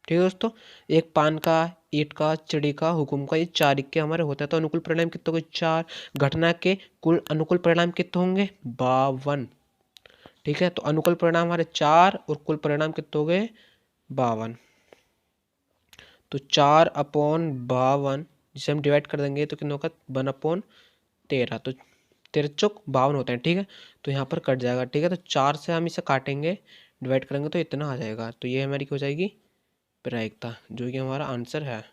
ठीक है दोस्तों। एक पान का, ईंट का, चिड़ी का, हुकुम का, ये 4 इक्के हमारे होते हैं। तो अनुकूल परिणाम कितने होंगे 4, घटना के कुल अनुकूल परिणाम कितने होंगे 52, ठीक है। तो अनुकूल परिणाम हमारे 4 और कुल परिणाम कितने हो गए 52। तो 4/52 जिसे हम डिवाइड कर देंगे तो कितना होगा 1/13, तो 13 चौक 52 होते हैं, ठीक है। तो यहाँ पर कट जाएगा, ठीक है। तो 4 से हम इसे काटेंगे, डिवाइड करेंगे तो इतना आ जाएगा। तो ये हमारी क्या हो जाएगी प्रायिकता, जो कि हमारा आंसर है।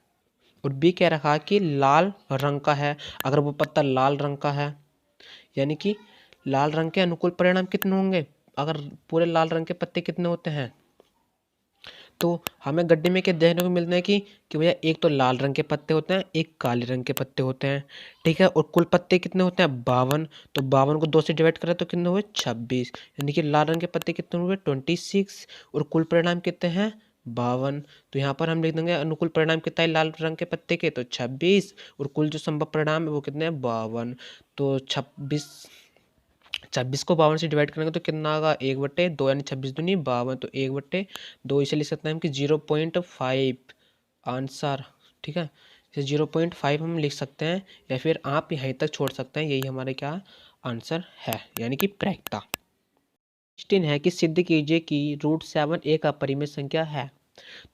और बी कह रखा कि लाल रंग का है, अगर वो पत्ता लाल रंग का है यानी कि लाल रंग के अनुकूल परिणाम कितने होंगे, अगर पूरे लाल रंग के पत्ते कितने होते हैं, तो हमें गड्ढे में क्या देखने को मिलता है कि भैया एक तो लाल रंग के पत्ते होते हैं, एक काले रंग के पत्ते होते हैं, ठीक है। और कुल पत्ते कितने होते हैं 52, तो 52 को 2 से डिवाइड करें तो कितने हुए 26, यानी कि लाल रंग के पत्ते कितने हुए 26 और कुल परिणाम कितने हैं 52। तो यहाँ पर हम लिख देंगे अनुकूल परिणाम कितना है लाल रंग के पत्ते के, तो 26 और कुल जो संभव परिणाम है वो कितने हैं 52। तो 26 को 52 से डिवाइड करेंगे तो कितना आएगा 1/2 यानी 26 दूनी 52 तो 1/2 इसे लिख सकते हैं हम कि 0.5 आंसर। ठीक है, इसे 0.5 हम लिख सकते हैं या फिर आप यहीं तक छोड़ सकते हैं। यही हमारे क्या आंसर है यानी कि प्रायिकता। क्वेश्चन है कि सिद्ध कीजिए कि √7 एक अपरिमेय संख्या है।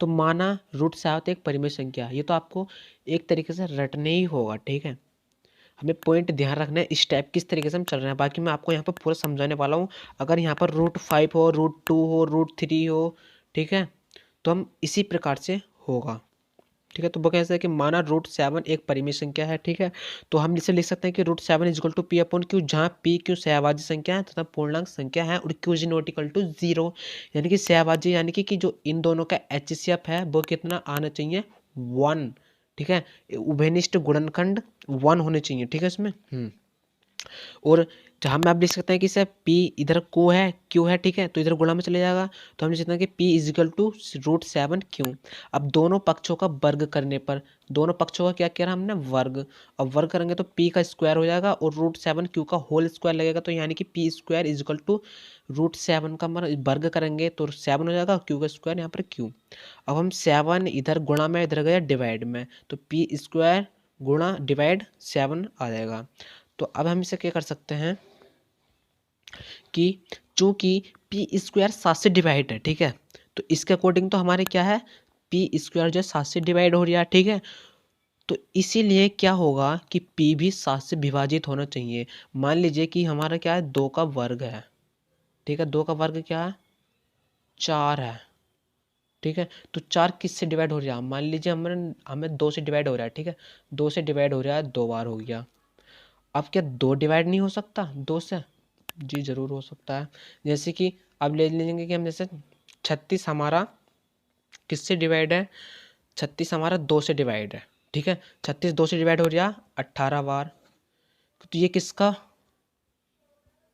तो माना √7 एक परिमेय संख्या है, ये तो आपको एक तरीके से रटने ही होगा। ठीक है, हमें पॉइंट ध्यान रखना है इस टाइप किस तरीके से हम चल रहे हैं, बाकी मैं आपको यहाँ पर पूरा समझाने वाला हूँ। अगर यहाँ पर √5 हो, √2 हो, √3 हो, ठीक है, तो हम इसी प्रकार से होगा। ठीक है, तो वो कैसे है कि माना √7 एक परिमेय संख्या है। ठीक है, तो हम इसे लिख सकते हैं कि √7 is equal to P upon Q, जहाँ पी क्यू सहभाज्य संख्या है तथा पूर्णांक संख्या है और Q is not equal to 0, यानी कि सहभाज्य यानी कि जो इन दोनों का HCF है वो कितना आना चाहिए 1। ठीक है, उभयनिष्ठ गुणनखंड 1 होने चाहिए। ठीक है, इसमें और जहाँ में आप लिख सकते हैं कि सर P इधर को है Q है। ठीक है, तो इधर गुणा में चले जाएगा तो हम लिख सकते हैं कि P is equal to √7Q। अब दोनों पक्षों का वर्ग करने पर, दोनों पक्षों का क्या किया हमने वर्ग, अब वर्ग करेंगे तो P का स्क्वायर हो जाएगा और √7Q का होल स्क्वायर लगेगा, तो यानी कि P square is equal to √7 का वर्ग करेंगे तो 7 हो जाएगा, Q का स्क्वायर यहाँ पर Q। अब हम 7 इधर गुणा में इधर गया डिवाइड में, तो P स्क्वायर गुणा डिवाइड 7 आ जाएगा। तो अब हम इसे क्या कर सकते हैं कि चूंकि पी स्क्वायर 7 से डिवाइड है। ठीक है, तो इसके अकॉर्डिंग तो हमारे क्या है पी स्क्वायर जो है 7 से डिवाइड हो रहा है। ठीक है, तो इसीलिए क्या होगा कि पी भी 7 से विभाजित होना चाहिए। मान लीजिए कि हमारा क्या है 2 का वर्ग है। ठीक है, 2 का वर्ग क्या है 4 है। ठीक है, तो 4 किससे डिवाइड हो रहा है, मान लीजिए हमें 2 से डिवाइड हो रहा है। ठीक है, 2 से डिवाइड हो रहा है 2 बार हो गया। अब क्या 2 डिवाइड नहीं हो सकता 2 से, जी जरूर हो सकता है। जैसे कि अब ले लेंगे कि हम जैसे 36 हमारा किससे डिवाइड है, 36 हमारा 2 से डिवाइड है। ठीक है, 36 2 से डिवाइड हो गया 18 बार, तो ये किसका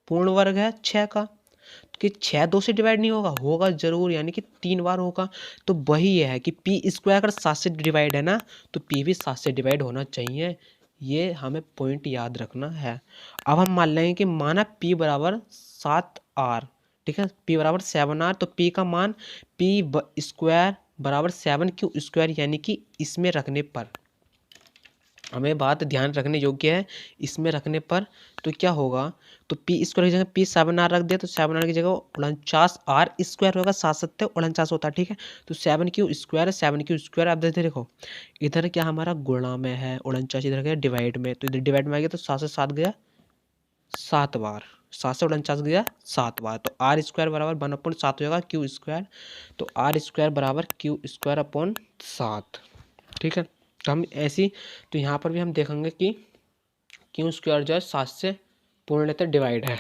पूर्ण वर्ग है 6 का, तो कि 6 2 से डिवाइड नहीं होगा, होगा जरूर, यानी कि 3 बार होगा। तो वही ये है कि पी स्क्वायर अगर 7 से डिवाइड है ना, तो पी भी 7 से डिवाइड होना चाहिए। ये हमें पॉइंट याद रखना है। अब हम मान लेंगे कि माना P बराबर 7R। ठीक है, P बराबर 7R, तो P का मान P स्क्वायर बराबर 7Q स्क्वायर, यानी कि इसमें रखने पर हमें बात ध्यान रखने योग्य है। इसमें रखने पर तो क्या होगा, तो पी स्क्वायर की जगह P 7R रख दिया, तो 7R की जगह 49R स्क्वायर होगा, 7×7 = 49 होता है। ठीक है, तो 7Q स्क्वायर है, 7Q स्क्वायर। अब देखो इधर क्या हमारा गुणा में है 49, इधर गया डिवाइड में, तो इधर डिवाइड में आ गया तो 7 से 7 गया 7 बार, 7 से 49 गया 7 बार, तो R स्क्वायर बराबर 1/7 हो जाएगा Q स्क्वायर, तो R स्क्वायर बराबर Q स्क्वायर अपॉन 7। ठीक है, तो हम ऐसी, तो यहाँ पर भी हम देखेंगे कि Q स्क्वायर जो है 7 से पूर्णतः डिवाइड है।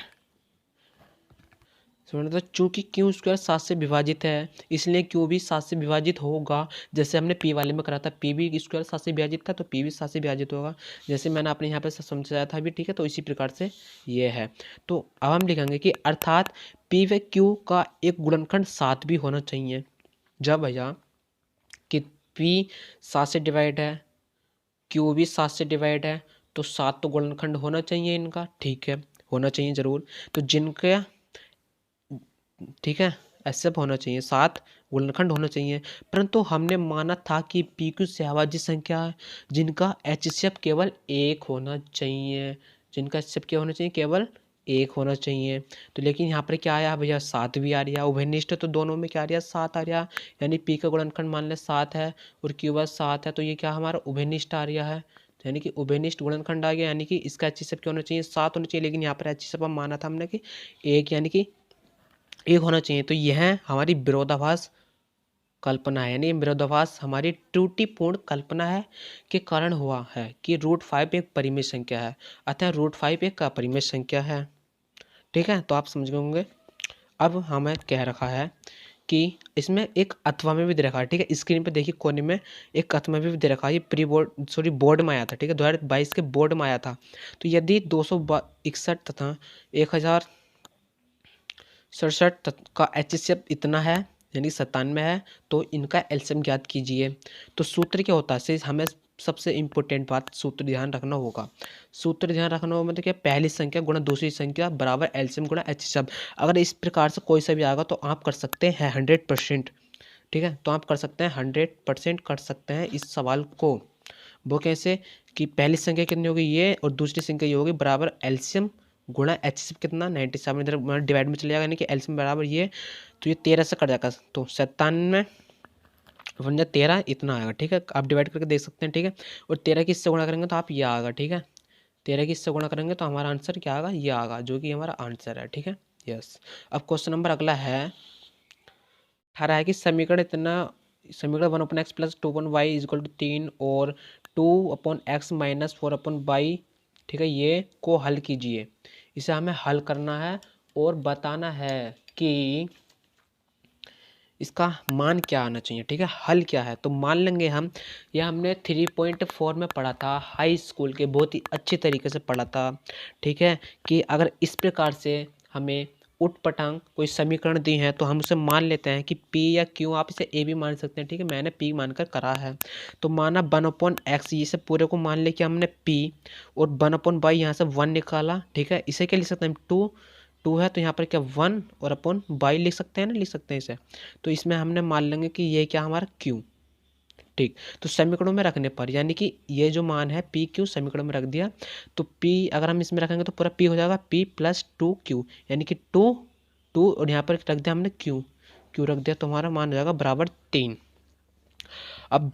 तो चूंकि Q स्क्वायर 7 से विभाजित है, इसलिए Q भी 7 से विभाजित होगा। जैसे हमने P वाले में करा था, P भी स्क्वायर 7 से विभाजित था, तो P भी 7 से विभाजित होगा, जैसे मैंने अपने यहाँ पे समझाया था अभी। ठीक है, तो इसी प्रकार से ये है। तो अब हम लिखेंगे कि अर्थात P व Q का एक गुणनखंड 7 भी होना चाहिए। जब भैया कि P 7 से डिवाइड है, Q भी 7 से डिवाइड है, तो 7 तो गुणनखंड होना चाहिए इनका। ठीक है, होना चाहिए जरूर, तो जिनके, ठीक है, ऐसे होना चाहिए 7 गुणनखंड होना चाहिए। परंतु हमने माना था कि पी क्यू सहभाज्य संख्या है जिनका HCF केवल 1 होना चाहिए, जिनका HCF क्या होना चाहिए केवल 1 होना चाहिए। तो लेकिन यहाँ पर क्या आया भैया 7 भी आ रहा, उभयनिष्ठ तो दोनों में क्या आ रहा 7 आ रहा, यानी पी का गुणनखंड मान लें 7 है और क्यू बस 7 है, तो ये क्या हमारा उभयनिष्ठ आ रहा है, यानी कि उभयनिष्ठ गुणनखंड आ गया, यानी कि इसका HCF क्या होना चाहिए 7 होना चाहिए। लेकिन यहाँ पर HCF हम माना था हमने कि 1, यानी कि 1 होना चाहिए। तो यह हमारी विरोधाभास कल्पना है, यानी विरोधाभास हमारी त्रुटिपूर्ण कल्पना है के कारण हुआ है कि √5 एक परिमेय संख्या है, अतः √5 एक अपरिमेय संख्या है। ठीक है, तो आप समझ गए होंगे। अब हमें कह रखा है कि इसमें एक अथवा में भी दे रखा है। ठीक है, स्क्रीन पे देखिए कोने में एक अथवा में भी दे रखा है, ये प्री बोर्ड बोर्ड में आया था। ठीक है, 2022 के बोर्ड में आया था। तो यदि 261 तथा 1067 का HCF इतना है यानी 97 है, तो इनका एलसीएम ज्ञात कीजिए। तो सूत्र क्या होता है, हमें सबसे इम्पोर्टेंट बात सूत्र ध्यान रखना होगा। सूत्र ध्यान रखना होगा मतलब क्या, पहली संख्या गुणा दूसरी संख्या बराबर एलसीएम गुणा एचसीएफ। अगर इस प्रकार से कोई सा भी आएगा तो आप कर सकते हैं 100%। ठीक है, तो आप कर सकते हैं 100% कर सकते हैं इस सवाल को। वो कैसे कि पहली संख्या कितनी होगी ये, और दूसरी संख्या ये होगी बराबर एलसीएम गुणा एचसीएफ कितना 97, इधर डिवाइड में चले जाएगा, यानी कि एलसीएम बराबर ये, तो ये 13 से कट जाएगा, तो 97 वन 13 इतना आएगा। ठीक है, आप डिवाइड करके देख सकते हैं। ठीक है, और 13 की इससे गुणा करेंगे तो आप ये आएगा। ठीक है, 13 की इससे गुणा करेंगे तो हमारा आंसर क्या आएगा, ये आएगा, जो कि हमारा आंसर है। ठीक है, यस। अब क्वेश्चन नंबर अगला है 18 है कि समीकरण 1/x plus 2/y equal to 3 और 2/x माइनस 4/y, ठीक है, ये को हल कीजिए। इसे हमें हल करना है और बताना है कि इसका मान क्या आना चाहिए। ठीक है, हल क्या है, तो मान लेंगे हम, यह हमने 3.4 में पढ़ा था, हाई स्कूल के बहुत ही अच्छे तरीके से पढ़ा था। ठीक है, कि अगर इस प्रकार से हमें उटपटांग कोई समीकरण दी है तो हम उसे मान लेते हैं कि P या Q, आप इसे A भी मान सकते हैं। ठीक है, मैंने P मानकर करा है, तो माना 1/x, इसे पूरे को मान ले कि हमने P, और 1/y यहाँ से 1 निकाला। ठीक है, इसे क्या लिख सकते हैं, 2 है, तो यहाँ पर क्या 1 और अपॉन बाई लिख सकते हैं ना, लिख सकते हैं इसे। तो इसमें हमने मान लेंगे कि ये क्या हमारा Q। ठीक, तो समीकरणों में रखने पर यानी कि ये जो मान है पी क्यू समीकरण में रख दिया, तो P अगर हम इसमें रखेंगे तो पूरा P हो जाएगा P प्लस 2Q, यानी कि 2 और यहाँ पर रख दिया हमने Q रख दिया, तो हमारा मान हो जाएगा बराबर 3। अब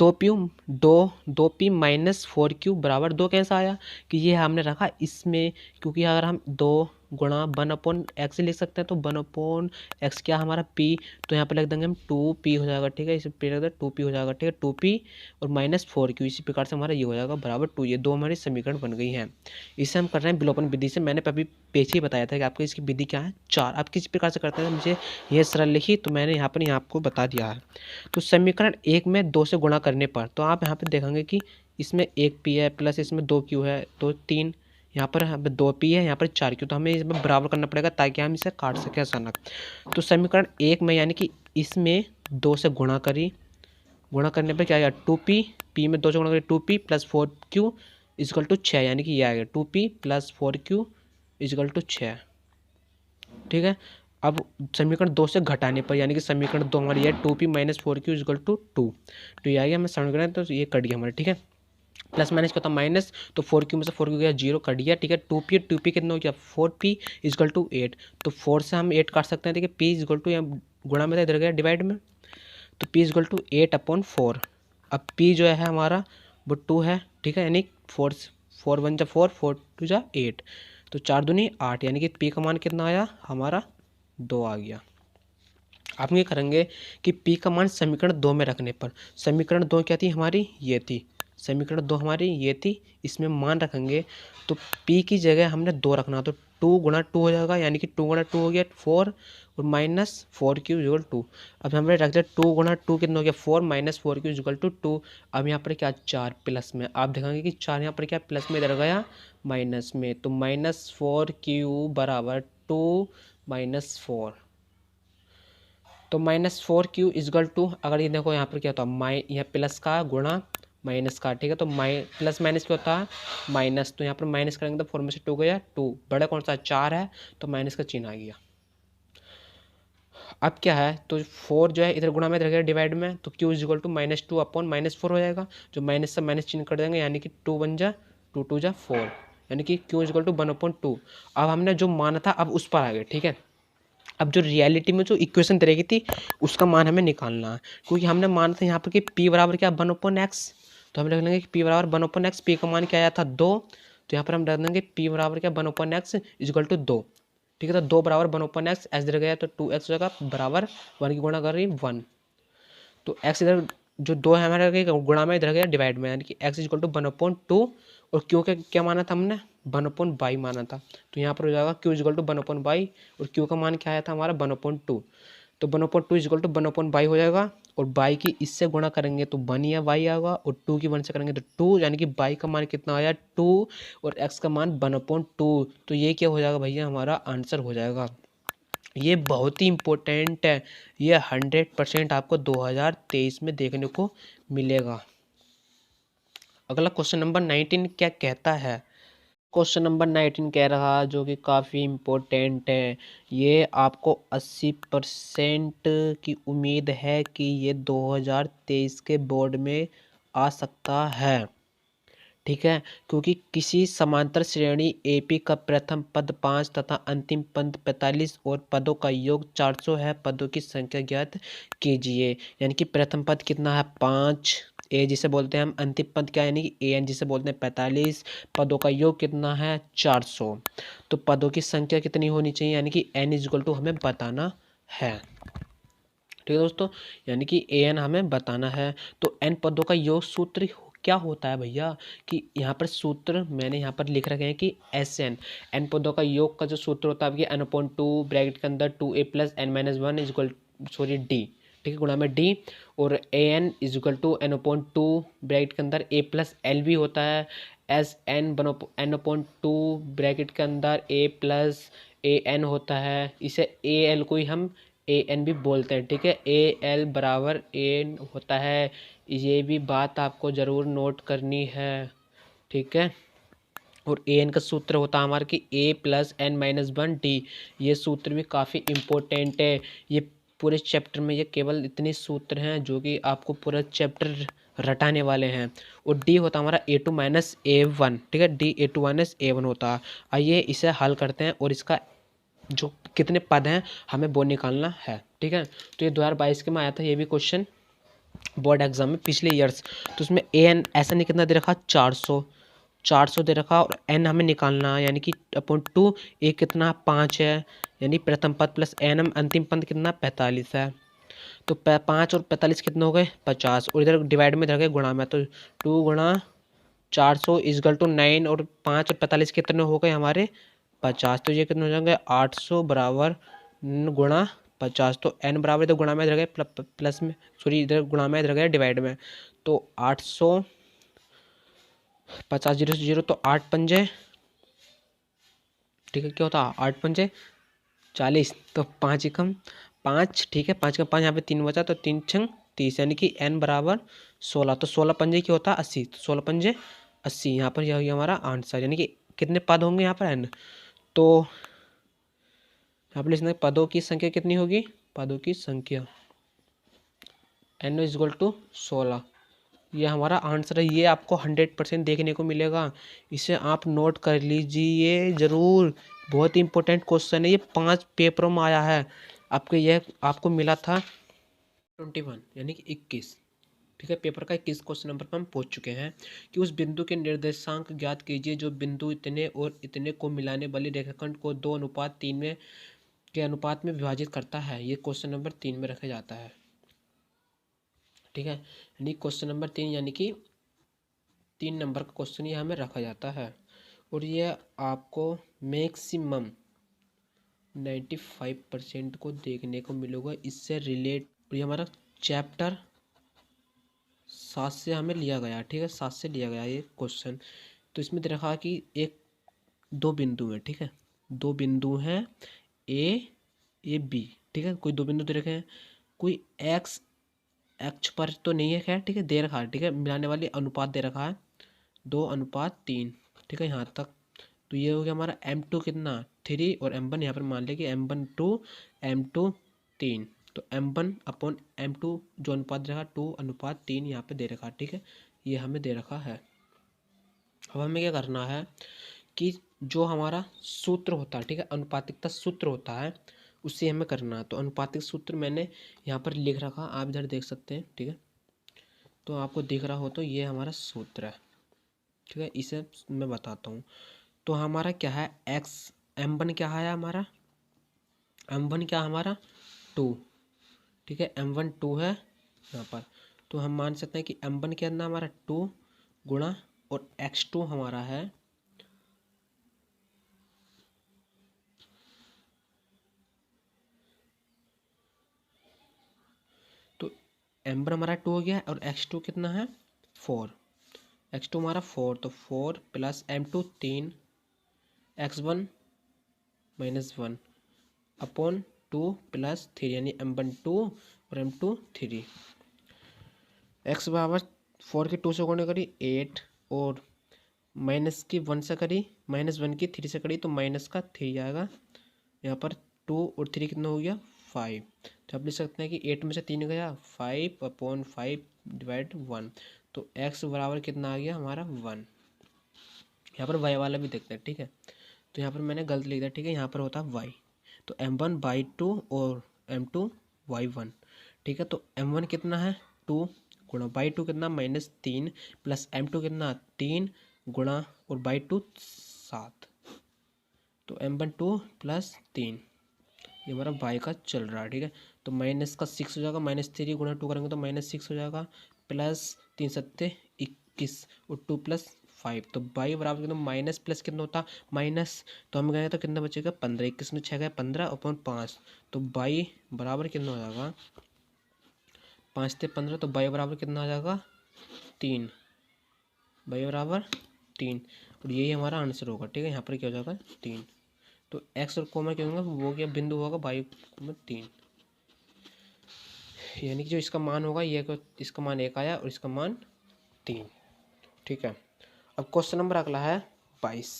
2P माइनस 4Q बराबर 2 कैसा आया, कि ये हमने रखा इसमें, क्योंकि अगर हम 2 गुणा 1/x लिख सकते हैं, तो 1/x क्या हमारा P, तो यहाँ पे लिख देंगे हम 2P हो जाएगा। ठीक है, इसी पे रख दे 2P हो जाएगा। ठीक है, 2P और माइनस 4Q, इसी प्रकार से हमारा ये हो जाएगा बराबर 2। ये दो हमारी समीकरण बन गई हैं। इसे हम कर रहे हैं विलोपन विधि से। मैंने अभी पेज ही बताया था कि आपको इसकी विधि क्या है, 4। आप किस प्रकार से करते हैं, मुझे ये सरल लिखी, तो मैंने यहाँ पर आपको बता दिया है। तो समीकरण 1 में 2 से गुणा करने पर, तो आप यहाँ पे देखेंगे कि इसमें 1P है प्लस इसमें 2Q है, तो 3, यहाँ पर 2P है, यहाँ पर 4Q, तो हमें इसमें बराबर करना पड़ेगा ताकि हम इसे काट सकें अचानक। तो समीकरण 1 में यानी कि इसमें 2 से गुणा करने पर क्या आएगा 2P, P में 2 से गुणा करिए 2P plus 4Q is equal to 6, यानी कि ये आएगा 2P plus 4Q is equal to 6। ठीक है, अब समीकरण 2 से घटाने पर यानी कि समीकरण 2 हमारी है 2P minus 4Q is equal to 2, तो ये आ गया हमें समीकरण, तो ये कट गया हमारा। ठीक है, प्लस माइनस क्या होता है माइनस, तो 4Q में से 4Q गया 0, कट गया। ठीक है, 2P कितना हो गया 4P इजकल टू 8, तो 4 से हम 8 काट सकते हैं। ठीक है, P इजकल टू गुणा में था, इधर गया डिवाइड में, तो P इजकल टू 8/4। अब P जो है हमारा वो 2 है। ठीक है, यानी 4 1 जा 4, 4 2 जा 8, तो 4 दूनी 8, यानी कि P का मान कितना आया हमारा 2 आ गया। आप ये करेंगे कि P का मान समीकरण 2 में रखने पर, समीकरण 2 क्या थी हमारी, ये थी समीकरण 2 हमारी ये थी, इसमें मान रखेंगे तो P की जगह हमने 2 रखना, तो 2 गुणा 2 हो जाएगा, यानी कि 2 गुणा 2 हो गया 4 और माइनस 4Q इक्वल 2। अब हमने रख दिया 2 गुणा 2 कितना हो गया 4 माइनस 4Q इक्वल टू 2। अब यहाँ पर क्या 4 प्लस में, आप देखेंगे कि 4 यहाँ पर क्या प्लस में इधर गया माइनस में, तो माइनस 4Q बराबर 2 माइनस 4, तो माइनस 4Q इजगल टू, अगर ये देखो यहाँ पर क्या होता है यह प्लस का गुणा माइनस का। ठीक है, तो प्लस माइनस क्या होता है माइनस, तो यहाँ पर माइनस करेंगे तो 4 में से 2 गया 2, बड़ा कौन सा 4 है, तो माइनस का चिन्ह आ गया। अब क्या है, तो 4 जो है इधर गुणा में इधर गया डिवाइड में, तो Q इजगल टू -2/-4 हो जाएगा, जो माइनस से माइनस चिन्ह कर देंगे, यानी कि 2 1 जा 2 2 जा 4, यानी कि Q इजगल टू 1/2। अब हमने जो माना था अब उस पर आ गए। ठीक है, अब जो रियलिटी में जो इक्वेशन रहेगी थी उसका मान हमें निकालना है, क्योंकि हमने माना था यहाँ पर कि P बराबर क्या 1/x, तो हम लिख लेंगे कि P बराबर 1/x, P का मान क्या आया था 2, तो यहाँ पर हम रख देंगे P बराबर क्या 1/x इजगल टू 2। ठीक है, तो 2 बराबर 1/x, एक्स इधर गया तो 2x हो जाएगा बराबर 1 की गुणा कर रही 1, तो x इधर जो 2 है हमारे गुणा में इधर गया डिवाइड में, यानी कि x इजगल टू 1/2, और Q का क्या माना था हमने 1/बाई माना था, तो यहाँ पर हो जाएगा Q इजगल टू 1/बाई, और Q का मान क्या आया था हमारा 1/2, तो 1/2 इजगल टू 1/बाई हो जाएगा, और बाई की इससे गुणा करेंगे तो 1 या बाई आएगा, और 2 की 1 से करेंगे तो 2, यानी कि बाई का मान कितना आया 2 और x का मान 1/2, तो ये क्या हो जाएगा भैया हमारा आंसर हो जाएगा। ये बहुत ही इम्पोर्टेंट है, ये 100% आपको 2023 में देखने को मिलेगा। अगला क्वेश्चन नंबर 19 क्या कहता है? क्वेश्चन नंबर 19 कह रहा, जो कि काफ़ी इम्पोर्टेंट है, ये आपको 80% की उम्मीद है कि ये 2023 के बोर्ड में आ सकता है। ठीक है, क्योंकि किसी समांतर श्रेणी एपी का प्रथम पद 5 तथा अंतिम पद 45 और पदों का योग 400 है। पदों की संख्या ज्ञात कीजिए। यानी कि प्रथम पद कितना है? 5 ए जिसे बोलते हैं हम। अंतिम पद क्या है? यानी कि ए एन जिसे बोलते हैं 45। पदों का योग कितना है? 400। तो पदों की संख्या कितनी होनी चाहिए? यानी कि एन इजक्वल टू हमें बताना है। ठीक है दोस्तों, यानी कि ए एन हमें बताना है। तो एन पदों का योग सूत्र क्या होता है भैया? कि यहाँ पर सूत्र मैंने यहाँ पर लिख रखे हैं कि एस एन, एन पदों का योग का जो सूत्र होता है आपकी एन अपॉन टू ब्रैकेट के अंदर 2a plus n minus one is equal sorry d, ठीक है, गुणा में डी, और a n is equal to n upon two bracket के अंदर ए प्लस एल भी होता है, एस एन बनो एन अपॉन टू ब्रैकेट के अंदर ए प्लस ए एन होता है। इसे ए एल को ही हम ए एन भी बोलते हैं। ठीक है, ए एल बराबर एन होता है। ये भी बात आपको ज़रूर नोट करनी है। ठीक है, और ए एन का सूत्र होता है हमारा कि a plus n minus one d. ये सूत्र भी काफ़ी इम्पोर्टेंट है। ये पूरे चैप्टर में ये केवल इतने सूत्र हैं जो कि आपको पूरा चैप्टर रटाने वाले हैं। और डी होता है हमारा A two minus A one. ठीक है, D A two minus A one होता है। आइए इसे हल करते हैं और इसका जो कितने पद हैं हमें वो निकालना है। ठीक है, तो ये 2022 के में आया था ये भी क्वेश्चन बोर्ड एग्जाम में पिछले ईयर्स। तो उसमें ए एन ऐसा नहीं कितना दे रखा? 400 दे रखा, और एन हमें निकालना है यानी कि अपॉन टू। ए कितना? 5 है, यानी प्रथम पद प्लस एन एम अंतिम पद कितना? 45 है। तो 5 और 45 कितने हो गए? 50, और इधर डिवाइड में इधर गए गुणा में, तो 2 गुणा 400 इजगल टू 9, और 5 और 45 कितने हो गए हमारे? 50। तो ये कितने हो जाएंगे? 800 बराबर गुणा 50। तो एन बराबर इधर गुणा में इधर गए प्लस में, सॉरी इधर गुणा में इधर गए डिवाइड में। तो 800 50 जीरो से जीरो, तो 8 पंजे, ठीक है, क्या होता है? 8 पंजे 40, तो 5 एकम 5। ठीक है, 5 का 5 यहाँ पे 3 बचा, तो 3 छंग 30, यानी कि एन बराबर 16। तो 16 पंजे क्या होता है? 80। तो 16 पंजे 80, यहाँ पर यह हो गया हमारा आंसर। यानी कि कितने पद होंगे यहाँ पर? एन। तो यहाँ पर लिखना पदों की संख्या कितनी होगी? पदों की संख्या एन इज इक्वल टू 16। ये हमारा आंसर है। ये आपको 100% देखने को मिलेगा। इसे आप नोट कर लीजिए ज़रूर। बहुत ही इंपॉर्टेंट क्वेश्चन है ये, 5 पेपरों में आया है। आपको मिला था 21 यानी कि 21। ठीक है, पेपर का 21 क्वेश्चन नंबर पर हम पहुंच चुके हैं कि उस बिंदु के निर्देशांक ज्ञात कीजिए जो बिंदु इतने और इतने को मिलाने वाली रेखाखंड को 2:3 में के अनुपात में विभाजित करता है। ये क्वेश्चन नंबर 3 में रखा जाता है। ठीक है, यानी क्वेश्चन नंबर 3 यानी कि 3 नंबर का क्वेश्चन ये हमें रखा जाता है। और ये आपको मैक्सिमम 95% को देखने को मिलेगा इससे रिलेट। ये हमारा चैप्टर 7 से हमें लिया गया। ठीक है, 7 से लिया गया ये क्वेश्चन। तो इसमें दे रखा कि एक दो बिंदु है। ठीक है, दो बिंदु हैं ए बी। ठीक है, कोई दो बिंदु दे रखे हैं, कोई एक्स एक्स पर तो नहीं है, खैर ठीक है, दे रखा है। ठीक है, मिलाने वाली अनुपात दे रखा है 2:3। ठीक है, यहाँ तक। तो ये हो गया हमारा M2 कितना? 3, और M1 यहाँ पर मान लिया कि M1 2, M2 3। तो M1 अपॉन M2 जो अनुपात दे रखा 2:3 यहाँ पे दे रखा है। ठीक है, ये हमें दे रखा है। अब हमें क्या करना है कि जो हमारा सूत्र होता है, ठीक है, अनुपातिकता सूत्र होता है, उससे हमें करना है। तो अनुपातिक सूत्र मैंने यहाँ पर लिख रखा, आप इधर देख सकते हैं। ठीक है, तो आपको दिख रहा हो तो ये हमारा सूत्र है। ठीक है, इसे मैं बताता हूँ। तो हमारा क्या है? एक्स M1 क्या है हमारा? M1 क्या हमारा? 2। ठीक है, M1 2 है यहाँ पर। तो हम मान सकते हैं कि M1 के अंदर हमारा 2 गुणा, और X2 हमारा है तो M1 हमारा 2 हो गया, और X2 कितना है? 4। X2 हमारा 4, तो 4 plus M2 3, X1 minus 1 upon 2 plus 3, यानी M1 2 और M2 3। एक्स बराबर 4 के 2 से गुणा करी 8, और माइनस की 1 से करी, -1 की 3 से करी तो माइनस का 3 आएगा। यहाँ पर 2 और 3 कितना हो गया 5। तो आप लिख सकते हैं कि 8 में से 3 गया 5/5 डिवाइड 1। तो x बराबर कितना आ गया हमारा 1। यहाँ पर y वाला भी देखते हैं, ठीक है। तो यहाँ पर मैंने गलत लिख दिया, ठीक है, यहाँ पर होता है y। तो m1/2 और m2/1, ठीक है। तो m1 कितना है 2 गुणा बाई 2 कितना -3 प्लस m2 कितना 3 गुणा और बाई 2 7। तो m1 2 प्लस 3 ये हमारा y का चल रहा है, ठीक है। तो माइनस का 6 हो जाएगा, -3 गुणा 2 करेंगे तो -6 हो जाएगा, प्लस 3 सत्ते 21 और 2 + 5। तो y बराबर कितना माइनस प्लस कितना होता माइनस, तो हम कहेंगे तो कितना बचेगा 15। 21 में 6 गए 15/5। तो y बराबर कितना हो जाएगा 5 से 15। तो y बराबर कितना आ जाएगा 3। y बराबर 3 और यही हमारा आंसर होगा, ठीक है। यहाँ पर क्या हो जाएगा 3। तो x और कोमा क्या होगा वो क्या बिंदु होगा y में 3, यानी कि जो इसका मान होगा ये इसका मान 1 आया और इसका मान 3, ठीक है। अब क्वेश्चन नंबर अगला है 22।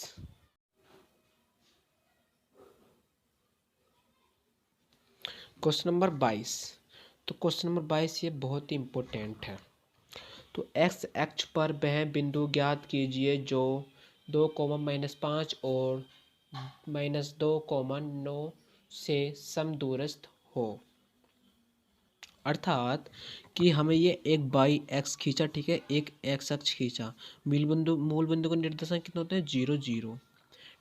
Question number 22। तो क्वेश्चन नंबर 22 ये बहुत ही इम्पोर्टेंट है। तो x अक्ष पर वह बिंदु ज्ञात कीजिए जो 2, -5 और -2, 9 से समदूरस्थ हो। अर्थात कि हमें ये एक बाई एक्स खींचा, ठीक है, एक एक्स अक्ष खींचा। मूल बिंदु का निर्देशांक कितने होते हैं 0 0,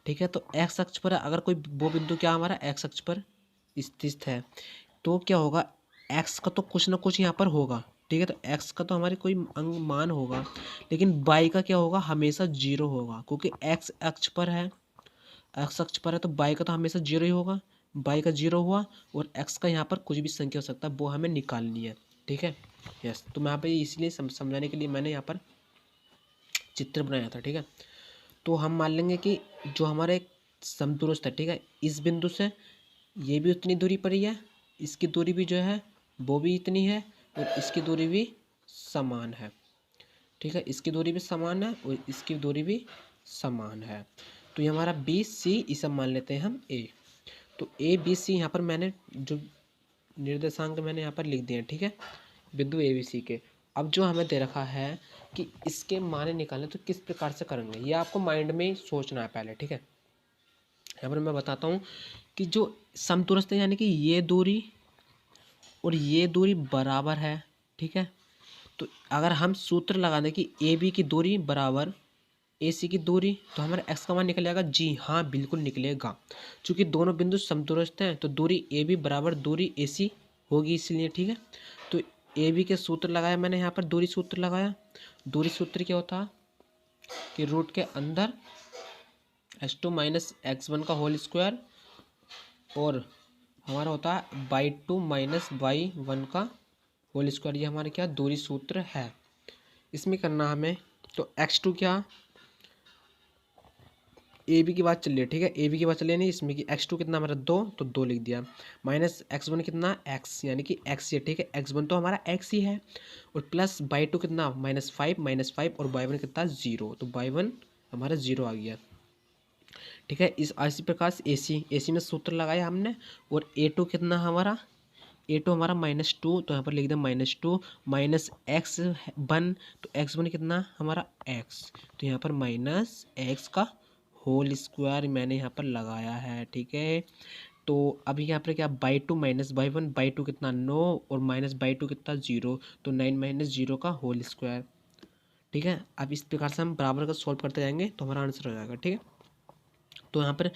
ठीक है। तो एक्स अक्ष पर अगर कोई वो बिंदु क्या हमारा एक्स अक्ष पर स्थित है तो क्या होगा एक्स का तो कुछ ना कुछ यहाँ पर होगा, ठीक है। तो एक्स का तो हमारे कोई अंग मान होगा, लेकिन बाई का क्या होगा हमेशा 0 होगा, क्योंकि एक्स अक्ष पर है, एक्स अक्ष पर है तो बाई का तो हमेशा 0 ही होगा। बाई का 0 हुआ और एक्स का यहाँ पर कुछ भी संख्या हो सकता है, वो हमें निकालनी है, ठीक है। यस, तो मैं यहाँ पे इसलिए समझाने के लिए मैंने यहाँ पर चित्र बनाया था, ठीक है। तो हम मान लेंगे कि जो हमारे समदूरस्थ है, ठीक है, इस बिंदु से ये भी उतनी दूरी पर ही है, इसकी दूरी भी जो है वो भी इतनी है और इसकी दूरी भी समान है, ठीक है। इसकी दूरी भी समान है और इसकी दूरी भी समान है। तो ये हमारा बी सी इसे मान लेते हैं हम ए। तो ए बी सी यहाँ पर मैंने जो निर्देशांक मैंने यहाँ पर लिख दिए हैं, ठीक है, बिंदु ए बी सी के। अब जो हमें दे रखा है कि इसके माने निकालने तो किस प्रकार से करेंगे ये आपको माइंड में सोचना है पहले, ठीक है। यहाँ पर मैं बताता हूँ कि जो समदूरस्थ है यानी कि ये दूरी और ये दूरी बराबर है, ठीक है। तो अगर हम सूत्र लगा दें कि ए बी की दूरी बराबर ए सी की दूरी, तो हमारा एक्स का मान निकल जाएगा। जी हाँ, बिल्कुल निकलेगा, क्योंकि दोनों बिंदु समदूरस्थ हैं तो दूरी ए बी बराबर दूरी ए सी होगी, इसलिए, ठीक है। तो ए बी के सूत्र लगाया मैंने यहाँ पर, दूरी सूत्र लगाया। दूरी सूत्र क्या होता है कि रूट के अंदर x2 - x1 का होल स्क्वायर और हमारा होता है बाई 2 - बाई 1 का होल स्क्वायर। ये हमारे क्या दूरी सूत्र है। इसमें करना हमें तो x2 क्या ए बी की बात चल रही है, ठीक है, ए बी की बात चल रही है नहीं इसमें कि x2 कितना हमारा 2, तो 2 लिख दिया, -x1 कितना x यानी कि x है, ठीक है। x1 तो हमारा x ही है और प्लस बाई 2 कितना -5 और बाई 1 कितना 0, तो बाई 1 हमारा 0 आ गया, ठीक है। इसी प्रकार से ए सी में सूत्र लगाया हमने और A2 कितना हमारा A2 हमारा -2, तो यहाँ पर लिख दें -2 -x1, तो x1 कितना हमारा x, तो यहाँ पर -x का होल स्क्वायर मैंने यहाँ पर लगाया है, ठीक है। तो अभी यहाँ पर क्या बाई 2 बाई 1, बाई 2 कितना 9 और बाई 2 कितना 0, तो 9 - 0 का होल स्क्वायर, ठीक है। अब इस प्रकार से हम बराबर का सॉल्व करते जाएंगे तो हमारा आंसर हो जाएगा, ठीक है। तो यहाँ पर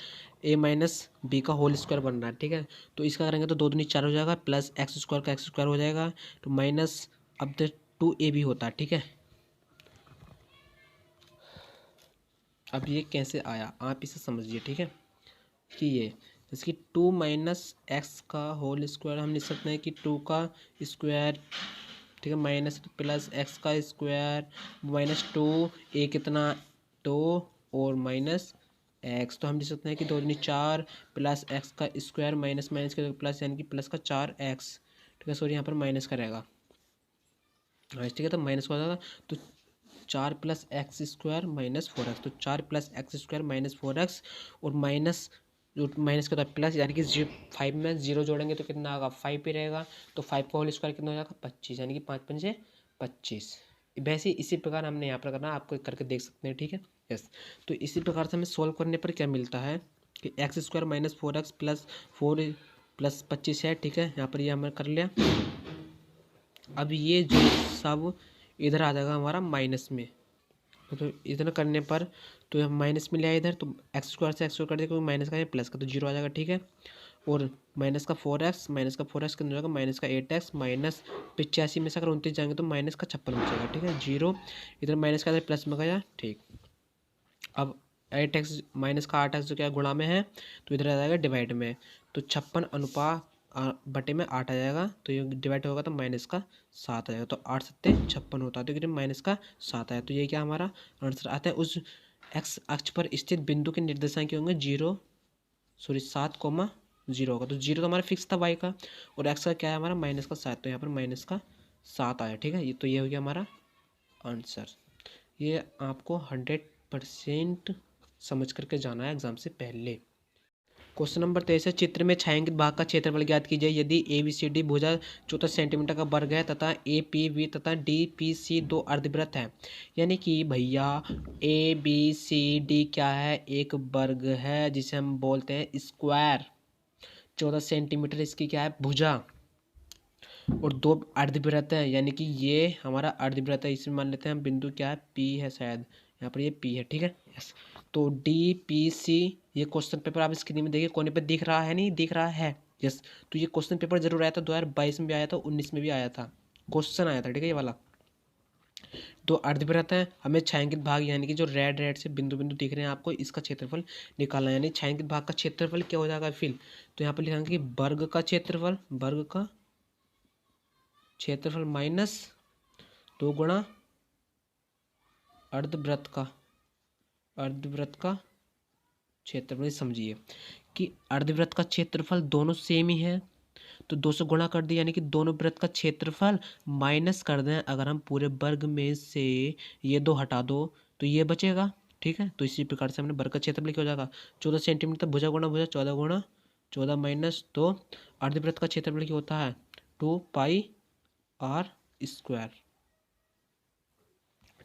a - b का होल स्क्वायर बन रहा है, ठीक है। तो इसका करेंगे तो 2 दूनी 4 हो जाएगा, प्लस एक्स स्क्वायर का एक्स स्क्वायर हो जाएगा, तो माइनस अब तो 2ab होता है, ठीक है। अब ये कैसे आया आप इसे समझिए, ठीक है, कि ये जैसे कि 2 - x का होल स्क्वायर हम लिख सकते हैं कि 2 का स्क्वायर, ठीक है, माइनस प्लस एक्स का स्क्वायर -2 a कितना 2 और माइनस एक्स, तो हम लिख सकते हैं कि 2 दूनी 4 प्लस एक्स का स्क्वायर माइनस माइनस का प्लस यानी कि प्लस का 4x, ठीक है। सॉरी यहाँ पर माइनस का रहेगा, हाँ ठीक है, तो माइनस का हो जाएगा। तो 4 plus x square minus 4x, तो 4 plus x square minus 4x और माइनस जो माइनस का होता है प्लस, यानी कि 5 में 0 जोड़ेंगे तो कितना आएगा 5 ही रहेगा, तो 5 का होल स्क्वायर कितना हो जाएगा 25, यानी कि 5 पंजे 25। वैसे इसी प्रकार हमने यहाँ पर करना, आपको करके देख सकते हैं, ठीक है। यस, तो इसी प्रकार से हमें सोल्व करने पर क्या मिलता है कि x square minus 4x plus 4 plus 25 है, ठीक है। यहाँ पर ये हमने कर लिया। अब ये जो सब इधर आ जाएगा हमारा माइनस में, तो इतना करने पर तो यह माइनस में लिया इधर, तो एक्स स्क्वायर से एक्स स्क्वायर कर दिया क्योंकि माइनस का है प्लस का, तो 0 आ जाएगा, ठीक है। और माइनस का 4x माइनस का 4x कितना हो जाएगा माइनस का 8x माइनस 85 में से अगर 29 जाएंगे तो माइनस का 56 बचेगा, ठीक है। 0 इधर माइनस का इधर प्लस में गया, ठीक। अब 8x माइनस का 8x जो क्या गुणा में है तो इधर आ जाएगा डिवाइड में, तो 56 अनुपात बटे में 8 आ जाएगा, तो ये डिवाइड होगा तो माइनस का 7 आ जाएगा, तो 8 सत्ते 56 होता है, तो माइनस का 7 आया, तो ये क्या हमारा आंसर आता है। उस एक्स अक्ष पर स्थित बिंदु के निर्देशांक क्या होंगे 7,0 होगा, तो 0 तो हमारा फिक्स था वाई का, और एक्स का क्या है हमारा माइनस का 7, तो यहाँ पर माइनस का 7 आया, ठीक है। ये तो ये हो गया हमारा आंसर। ये आपको 100% समझ करके जाना है एग्जाम से पहले। क्वेश्चन नंबर 23 है, चित्र में छायांकित भाग का क्षेत्रफल ज्ञात कीजिए यदि ए बी सी डी भुजा 14 सेंटीमीटर का वर्ग है तथा ए पी बी तथा डी पी सी दो अर्धवृत्त हैं। यानी कि भैया ए बी सी डी क्या है, एक वर्ग है जिसे हम बोलते हैं स्क्वायर, 14 सेंटीमीटर इसकी क्या है भुजा, और दो अर्धवृत्त है, यानी कि ये हमारा अर्धवृत्त है, इसमें मान लेते हैं हम बिंदु क्या है पी है, शायद यहाँ पर ये पी है, ठीक है। यस, तो डी पी सी, ये क्वेश्चन पेपर आप स्क्रीन में देखिए कोने पे दिख रहा है, नहीं दिख रहा है। यस, तो ये क्वेश्चन पेपर जरूर आया था, 2022 में भी आया था, 19 में भी आया था, क्वेश्चन आया था, ठीक है ये वाला। तो अर्धवृत्त है, हमें छायांकित भाग यानी कि जो रेड रेड से बिंदु बिंदु दिख रहे हैं आपको, इसका क्षेत्रफल निकालना है, यानी छायांकित भाग का क्षेत्रफल क्या हो जाएगा फिर, तो यहाँ पर लिखेंगे कि वर्ग का क्षेत्रफल, वर्ग का क्षेत्रफल माइनस 2 गुणा अर्धवृत्त का, अर्धवृत्त का क्षेत्रफल। समझिए कि अर्धवृत्त का क्षेत्रफल दोनों सेम ही है, तो 2 से गुणा कर दिया, यानी कि दोनों वृत्त का क्षेत्रफल माइनस कर दें, अगर हम पूरे वर्ग में से ये 2 हटा दो तो ये बचेगा, ठीक है। तो इसी प्रकार से हमने वर्ग का क्षेत्रफल क्या हो जाएगा 14 सेंटीमीटर, भुजा गुणा भुजा 14 गुणा 14 माइनस 2, अर्धवृत्त का क्षेत्रफल क्या होता है 2 पाई आर स्क्वायर,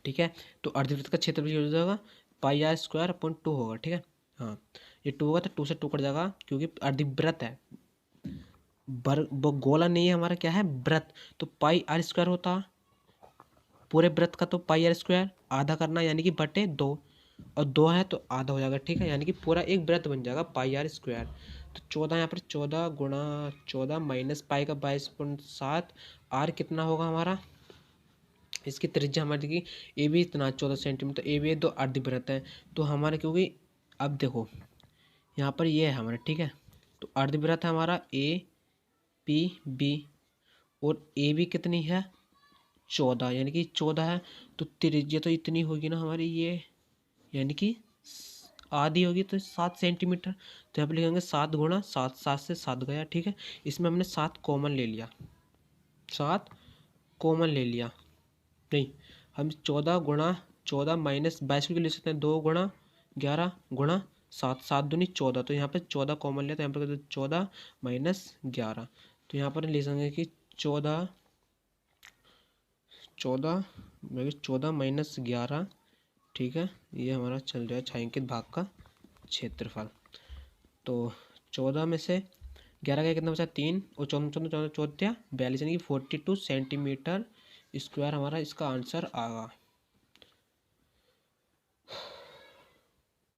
ठीक है। तो अर्धवृत्त का क्षेत्रफल क्या हो जाएगा पाई आर स्क्वायर अपॉन 2 होगा, ठीक है। हाँ, ये 2 होगा तो 2 से 2 कट जाएगा, क्योंकि अर्धवृत्त है, वो गोला नहीं है हमारा, क्या है वृत्त, तो पाई आर स्क्वायर होता पूरे वृत्त का, तो पाई आर स्क्वायर आधा करना यानी कि बटे 2, और 2 है तो आधा हो जाएगा, ठीक है, यानी कि पूरा एक वृत्त बन जाएगा पाई आर स्क्वायर। तो 14 यहाँ पर 14 गुणा 14 माइनस पाई का 22.7, आर कितना होगा हमारा, इसकी त्रिज्या हमारी की ए बी इतना 14 सेंटीमीटर, ए बी 2 अर्धवृत्त है, तो हमारे क्योंकि अब देखो यहाँ पर ये है हमारा, ठीक है। तो अर्धवृत्त है हमारा ए पी बी, और ए बी कितनी है 14, यानी कि 14 है, तो त्रिज्या तो इतनी होगी ना हमारी ये, यानी कि आधी होगी, तो 7 सेंटीमीटर, तो यहाँ पर लिखेंगे 7 गुणा 7, 7 से 7 गया, ठीक है। इसमें हमने 7 कॉमन ले लिया, 7 कॉमन ले लिया, नहीं हम 14 गुणा 14 माइनस 22 को ले सकते हैं 2 गुणा 11 गुणा 7, 7 दूनी 14, तो यहाँ पर 14 कॉमन लिया, तो यहाँ पर 14 माइनस 11, तो यहाँ पर ले सकेंगे कि 14 माइनस 11, ठीक है। ये हमारा चल रहा है छायांकित भाग का क्षेत्रफल, तो 14 में से 11 का कितना बचा 3, और 14 42, यानी कि 42 सेंटीमीटर स्क्वायर हमारा इसका आंसर आएगा।